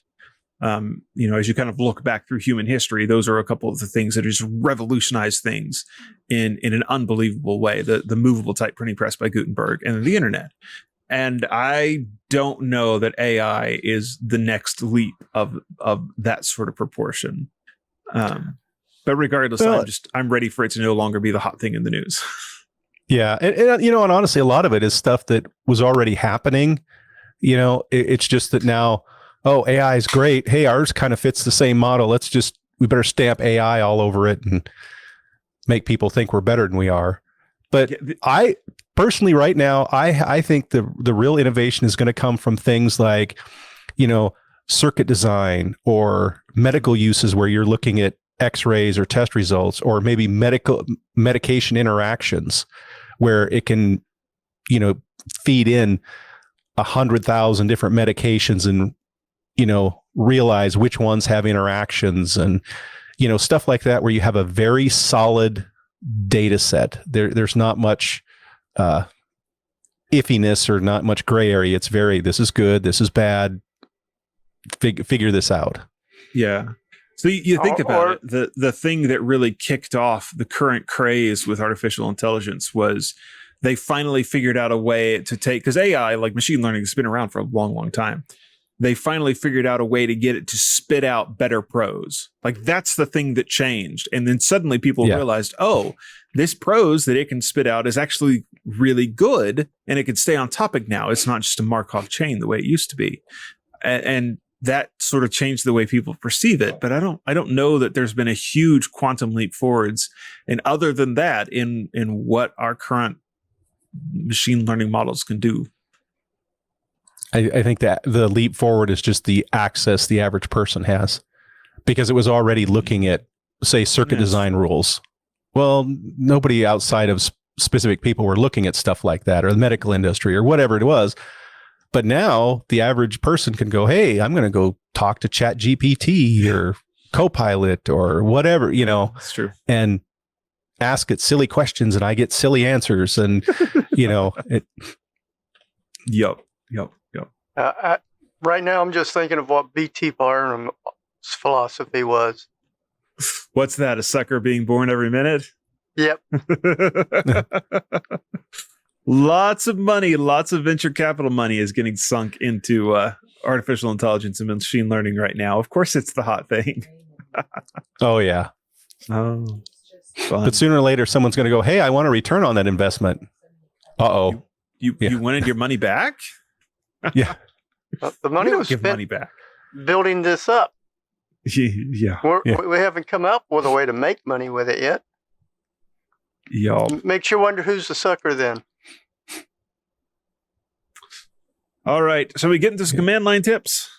As you kind of look back through human history, those are a couple of the things that just revolutionized things in an unbelievable way. The movable type printing press by Gutenberg, and the internet. And I don't know that AI is the next leap of that sort of proportion. But regardless, I'm ready for it to no longer be the hot thing in the news. Yeah. And honestly, a lot of it is stuff that was already happening. It's just that now, AI is great. Hey, ours kind of fits the same model. We better stamp AI all over it and make people think we're better than we are. But I personally, right now, I think the real innovation is going to come from things like, circuit design or medical uses where you're looking at X-rays or test results, or maybe medication interactions where it can, feed in 100,000 different medications and, realize which ones have interactions and, stuff like that, where you have a very solid data set. There's not much iffiness or not much gray area. It's this is good, this is bad. Figure this out. Yeah. So you think about it, the thing that really kicked off the current craze with artificial intelligence was they finally figured out a way to take, because AI, like machine learning, has been around for a long, long time. They finally figured out a way to get it to spit out better prose. Like that's the thing that changed. And then suddenly people realized, this prose that it can spit out is actually really good and it can stay on topic now. It's not just a Markov chain the way it used to be. And that sort of changed the way people perceive it. But I don't know that there's been a huge quantum leap forwards. And other than that, in what our current machine learning models can do. I think that the leap forward is just the access the average person has, because it was already looking at, say, circuit design rules. Well, nobody outside of specific people were looking at stuff like that, or the medical industry or whatever it was. But now the average person can go, hey, I'm going to go talk to ChatGPT or Copilot or whatever, That's true. And ask it silly questions and I get silly answers. And, Yep. Right now, I'm just thinking of what B.T. Barnum's philosophy was. What's that? A sucker being born every minute? Yep. Lots of money, lots of venture capital money is getting sunk into artificial intelligence and machine learning right now. Of course, it's the hot thing. Oh, yeah. Oh, fun. But sooner or later, someone's going to go, hey, I want a return on that investment. Uh-oh. You wanted your money back? Yeah. The money was give spent money back. building this up. Yeah. We haven't come up with a way to make money with it yet. Y'all. Makes you wonder who's the sucker then. All right. So we get into some command line tips.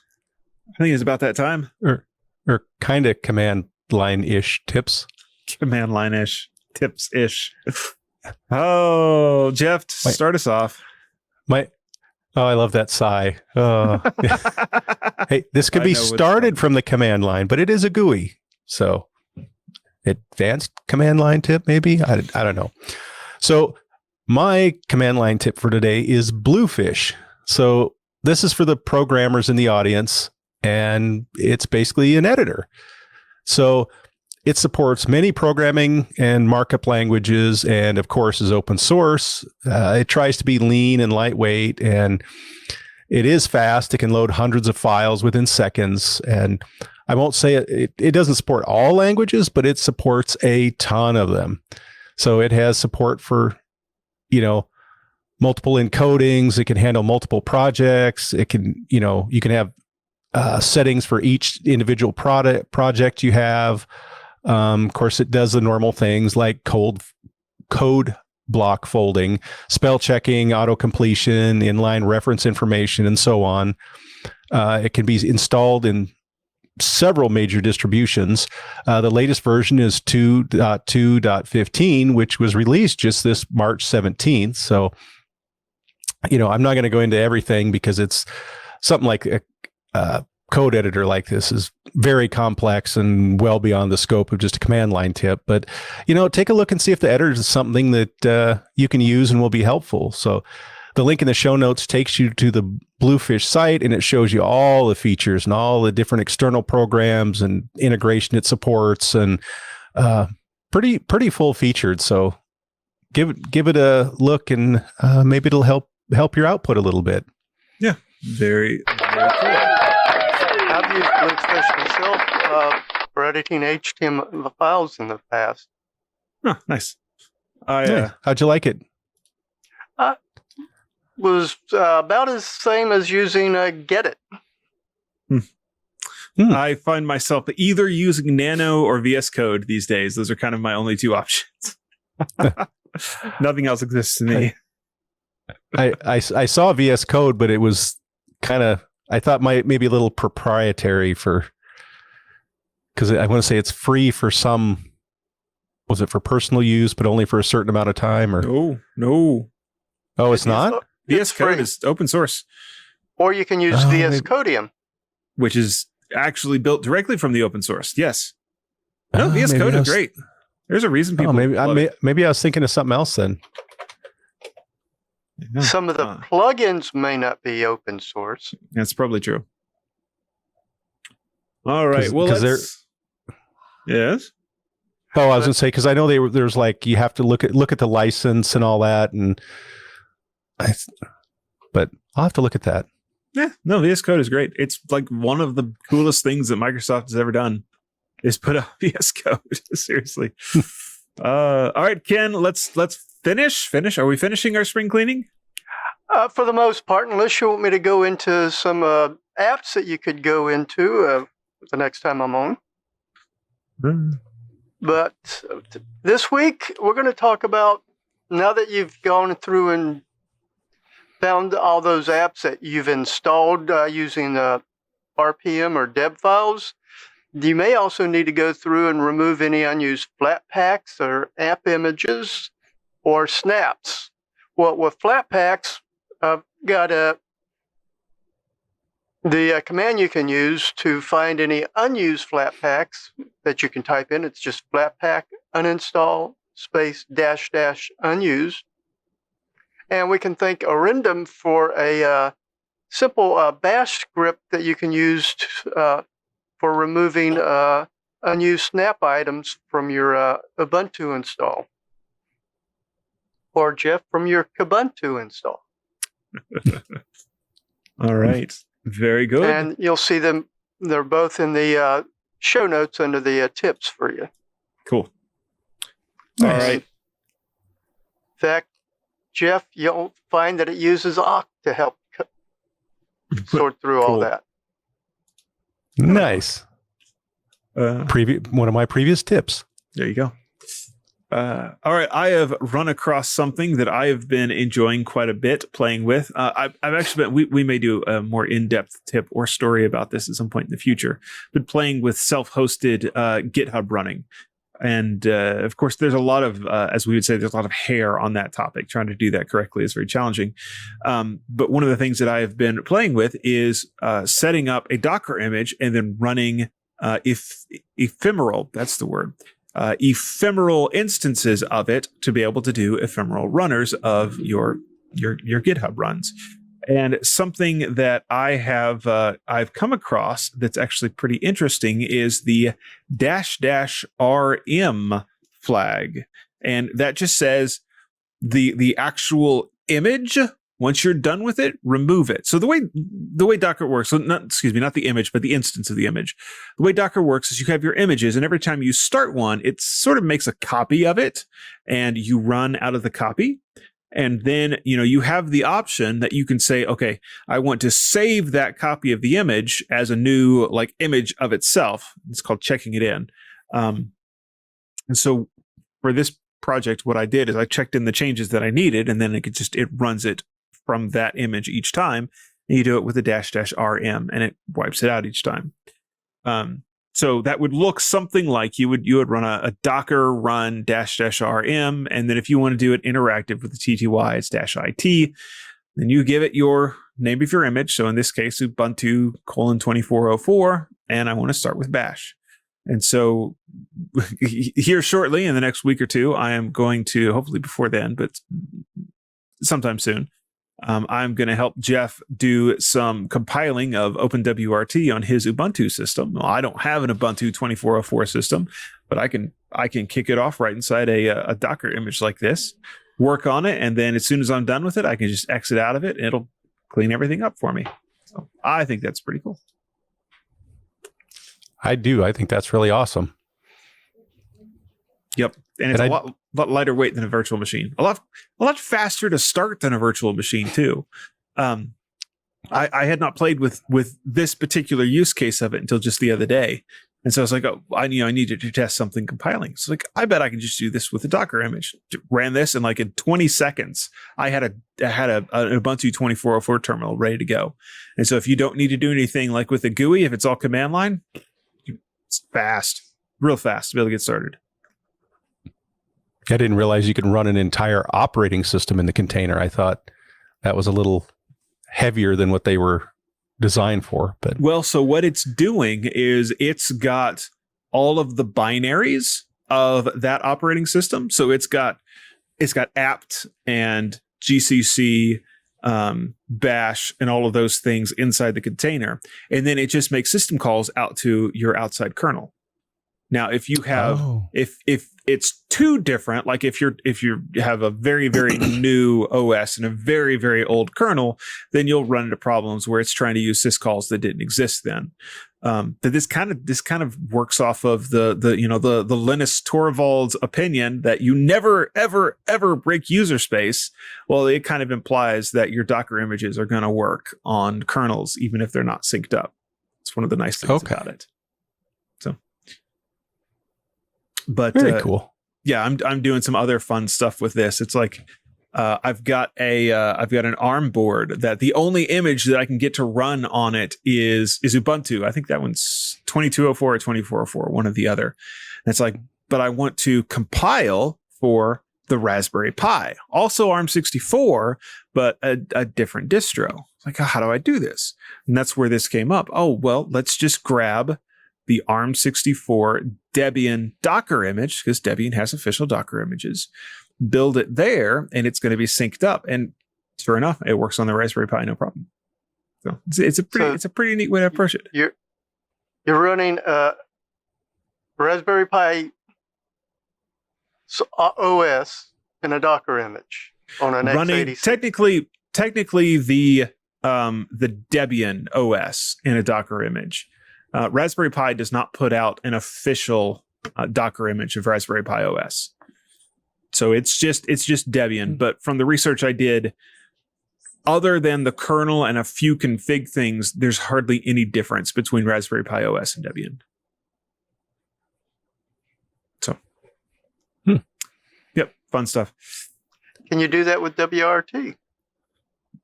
I think it's about that time. Or kind of command line-ish tips. Command line-ish. Tips-ish. Oh, Jeff, start us off. I love that sigh. Hey, this could be started from the command line, but it is a GUI. So advanced command line tip, maybe? I don't know. So my command line tip for today is Bluefish. So this is for the programmers in the audience, and it's basically an editor. So it supports many programming and markup languages, and of course is open source. It tries to be lean and lightweight, and it is fast. It can load hundreds of files within seconds. And I won't say it doesn't support all languages, but it supports a ton of them. So it has support for, multiple encodings. It can handle multiple projects. It can, you can have settings for each individual project you have. Of course, it does the normal things like code block folding, spell checking, auto completion, inline reference information, and so on. It can be installed in several major distributions. The latest version is 2.2.15, which was released just this March 17th. So, I'm not going to go into everything because it's something like a code editor like this is very complex and well beyond the scope of just a command line tip. But, take a look and see if the editor is something that you can use and will be helpful. So the link in the show notes takes you to the Bluefish site, and it shows you all the features and all the different external programs and integration it supports, and pretty full featured. So give it a look, and maybe it'll help your output a little bit. Yeah, very, very cool. I've used Bluefish myself for editing HTML files in the past. Oh, nice. How'd you like it? Was about as same as using Get It. I find myself either using Nano or VS Code these days. Those are kind of my only two options. Nothing else exists to me. I saw VS Code, but it was kind of, I thought maybe a little proprietary because I want to say it's free for some. Was it for personal use, but only for a certain amount of time? Or no. Oh, it's not? VS Code is open source. Or you can use VS Codium, which is actually built directly from the open source. Yes. No, VS Code is great. There's a reason people maybe I was thinking of something else then. Yeah. Some of the plugins may not be open source. That's probably true. All right. Well, yes. Oh, I was going to say, because I know there's like, you have to look at the license and all that. But I'll have to look at that. Yeah, no, VS Code is great. It's like one of the coolest things that Microsoft has ever done is put out VS Code. Seriously. All right, Ken, let's finish. Are we finishing our spring cleaning? For the most part, unless you want me to go into some apps that you could go into the next time I'm on. But this week, we're going to talk about, now that you've gone through and found all those apps that you've installed using RPM or deb files, you may also need to go through and remove any unused Flatpaks or app images or snaps. Well, with Flatpaks, I've got the command you can use to find any unused Flatpaks that you can type in. It's just Flatpak uninstall space -- unused. And we can thank Orindum for a simple bash script that you can use for removing unused snap items from your Ubuntu install. Or Jeff, from your Kubuntu install. All right. Very good. And you'll see them. They're both in the show notes under the tips for you. Cool. Nice. All right. In fact, Jeff, you'll find that it uses Occ to help sort through all that. Nice. One of my previous tips. There you go. All right, I have run across something that I have been enjoying quite a bit playing with. I've actually been, we may do a more in-depth tip or story about this at some point in the future, but playing with self-hosted GitHub running. And of course, there's a lot of, as we would say, there's a lot of hair on that topic. Trying to do that correctly is very challenging. But one of the things that I have been playing with is setting up a Docker image and then running ephemeral, that's the word, ephemeral instances of it to be able to do ephemeral runners of your GitHub runs. And something that I have I've come across that's actually pretty interesting is the --rm flag, and that just says the actual image. Once you're done with it, remove it. So the way Docker works, so not the image, but the instance of the image. The way Docker works is you have your images, and every time you start one, it sort of makes a copy of it, and you run out of the copy. And then, you have the option that you can say, okay, I want to save that copy of the image as a new image of itself. It's called checking it in. And so for this project, what I did is I checked in the changes that I needed, and then it runs it from that image each time. And you do it with a --rm, and it wipes it out each time. So that would look something like you would run a Docker run --rm, and then if you want to do it interactive with the TTY, it's -it. Then you give it your name of your image. So in this case, Ubuntu :2404, and I want to start with bash. And so here shortly in the next week or two, I am going to, hopefully before then, but sometime soon, I'm going to help Jeff do some compiling of OpenWRT on his Ubuntu system. Well, I don't have an Ubuntu 2404 system, but I can kick it off right inside a Docker image like this, work on it, and then as soon as I'm done with it, I can just exit out of it, and it'll clean everything up for me. So I think that's pretty cool. I do. I think that's really awesome. Yep, and it's a lot lighter weight than a virtual machine. A lot faster to start than a virtual machine too. I had not played with this particular use case of it until just the other day. And so I was like, oh, I needed to test something compiling. So like, I bet I can just do this with a Docker image. Ran this, and like in 20 seconds, I had an Ubuntu 2404 terminal ready to go. And so if you don't need to do anything like with a GUI, if it's all command line, it's fast, real fast to be able to get started. I didn't realize you could run an entire operating system in the container. I thought that was a little heavier than what they were designed for. But well, so what it's doing is it's got all of the binaries of that operating system. So it's got apt and GCC, bash, and all of those things inside the container, and then it just makes system calls out to your outside kernel. Now, if you have if it's too different, like if you have a very, very new OS and a very, very old kernel, then you'll run into problems where it's trying to use syscalls that didn't exist then. But this kind of works off of the Linus Torvalds opinion that you never ever break user space. Well, it kind of implies that your Docker images are going to work on kernels even if they're not synced up. It's one of the nice things about it. So. But very cool. Yeah, I'm doing some other fun stuff with this. It's like I've got an ARM board that the only image that I can get to run on it is Ubuntu. I think that one's 2204 or 2404, one or the other. And it's like, but I want to compile for the Raspberry Pi, also ARM64, but a different distro. Like, how do I do this? And that's where this came up. Oh, well, let's just grab the ARM64 Debian Docker image, because Debian has official Docker images, build it there, and it's going to be synced up. And sure enough, it works on the Raspberry Pi, no problem. So it's a pretty neat way to approach it. You're running Raspberry Pi OS in a Docker image on an x86. Technically the Debian OS in a Docker image. Raspberry Pi does not put out an official Docker image of Raspberry Pi OS. So it's just Debian. But from the research I did, other than the kernel and a few config things, there's hardly any difference between Raspberry Pi OS and Debian. So, yep, fun stuff. Can you do that with WRT?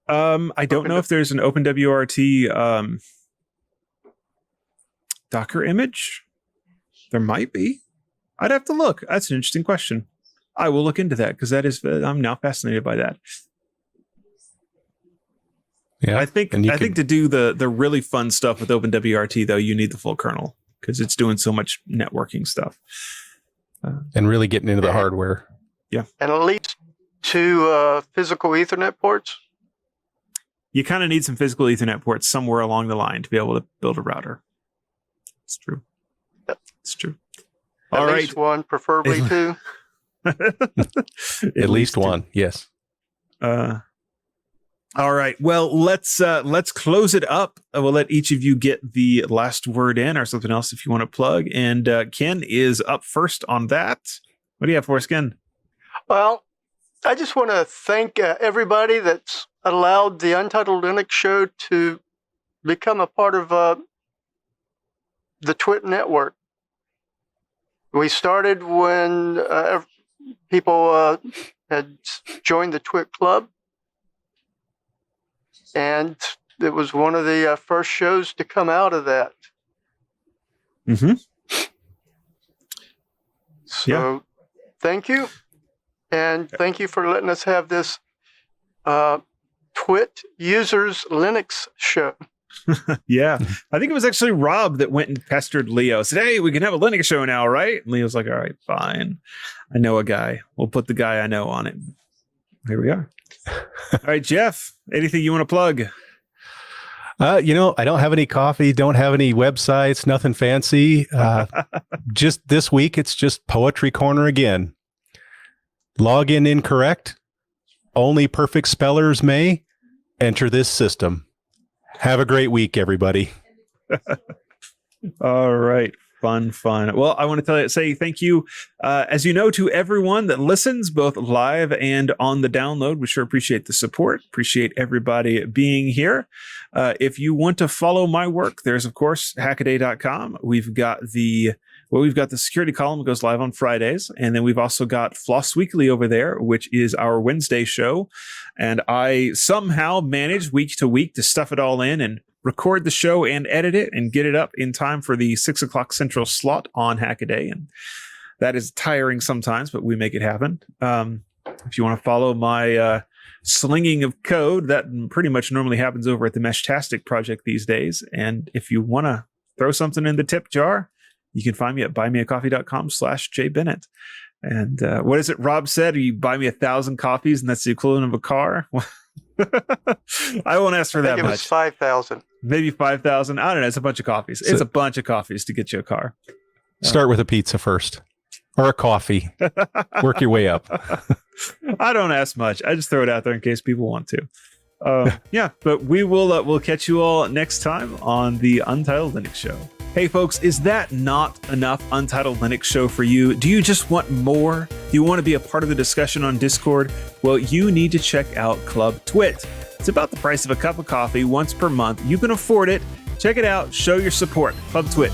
I don't know if there's an OpenWRT Docker image. There might be. I'd have to look. That's an interesting question. I will look into that because I'm now fascinated by that. Yeah, I think to do the really fun stuff with OpenWRT though, you need the full kernel because it's doing so much networking stuff and really getting into the hardware. Yeah, and at least 2 physical Ethernet ports. You kind of need some physical Ethernet ports somewhere along the line to be able to build a router. It's true. Yep. It's true. At least one, preferably 2. At least one, yes. All right. Well, let's close it up. We'll let each of you get the last word in or something else if you want to plug. And Ken is up first on that. What do you have for us, Ken? Well, I just want to thank everybody that's allowed the Untitled Linux Show to become a part of the TWiT network. We started when people had joined the TWiT club, and it was one of the first shows to come out of that. Mm-hmm. So, Thank you, and thank you for letting us have this TWiT Users Linux Show. Yeah, I think it was actually Rob that went and pestered Leo. Said, "Hey, we can have a Linux show now, right?" And Leo's like, "All right, fine. I know a guy. We'll put the guy I know on it." Here we are. All right, Jeff. Anything you want to plug? I don't have any coffee. Don't have any websites. Nothing fancy. Just this week, it's just Poetry Corner again. Login incorrect. Only perfect spellers may enter this system. Have a great week, everybody. All right, Fun. Well, I want to say thank you, as you know, to everyone that listens, both live and on the download. We sure appreciate the support. Appreciate everybody being here. If you want to follow my work, there's, of course, hackaday.com. We've got the security column that goes live on Fridays. And then we've also got Floss Weekly over there, which is our Wednesday show. And I somehow manage week to week to stuff it all in and record the show and edit it and get it up in time for the 6 o'clock Central slot on Hackaday. And that is tiring sometimes, but we make it happen. If you want to follow my slinging of code, that pretty much normally happens over at the Meshtastic project these days. And if you want to throw something in the tip jar, you can find me at buymeacoffee.com/jbennett. And what is it Rob said? You buy me 1,000 coffees and that's the equivalent of a car? I won't ask for that much. It was 5,000. Maybe 5,000. I don't know. It's a bunch of coffees. It's a bunch of coffees to get you a car. Start with a pizza first or a coffee. Work your way up. I don't ask much. I just throw it out there in case people want to. Yeah, but we'll catch you all next time on the Untitled Linux Show. Hey folks, is that not enough Untitled Linux Show for you? Do you just want more? Do you want to be a part of the discussion on Discord? Well, you need to check out Club TWiT. It's about the price of a cup of coffee once per month. You can afford it. Check it out. Show your support. Club TWiT.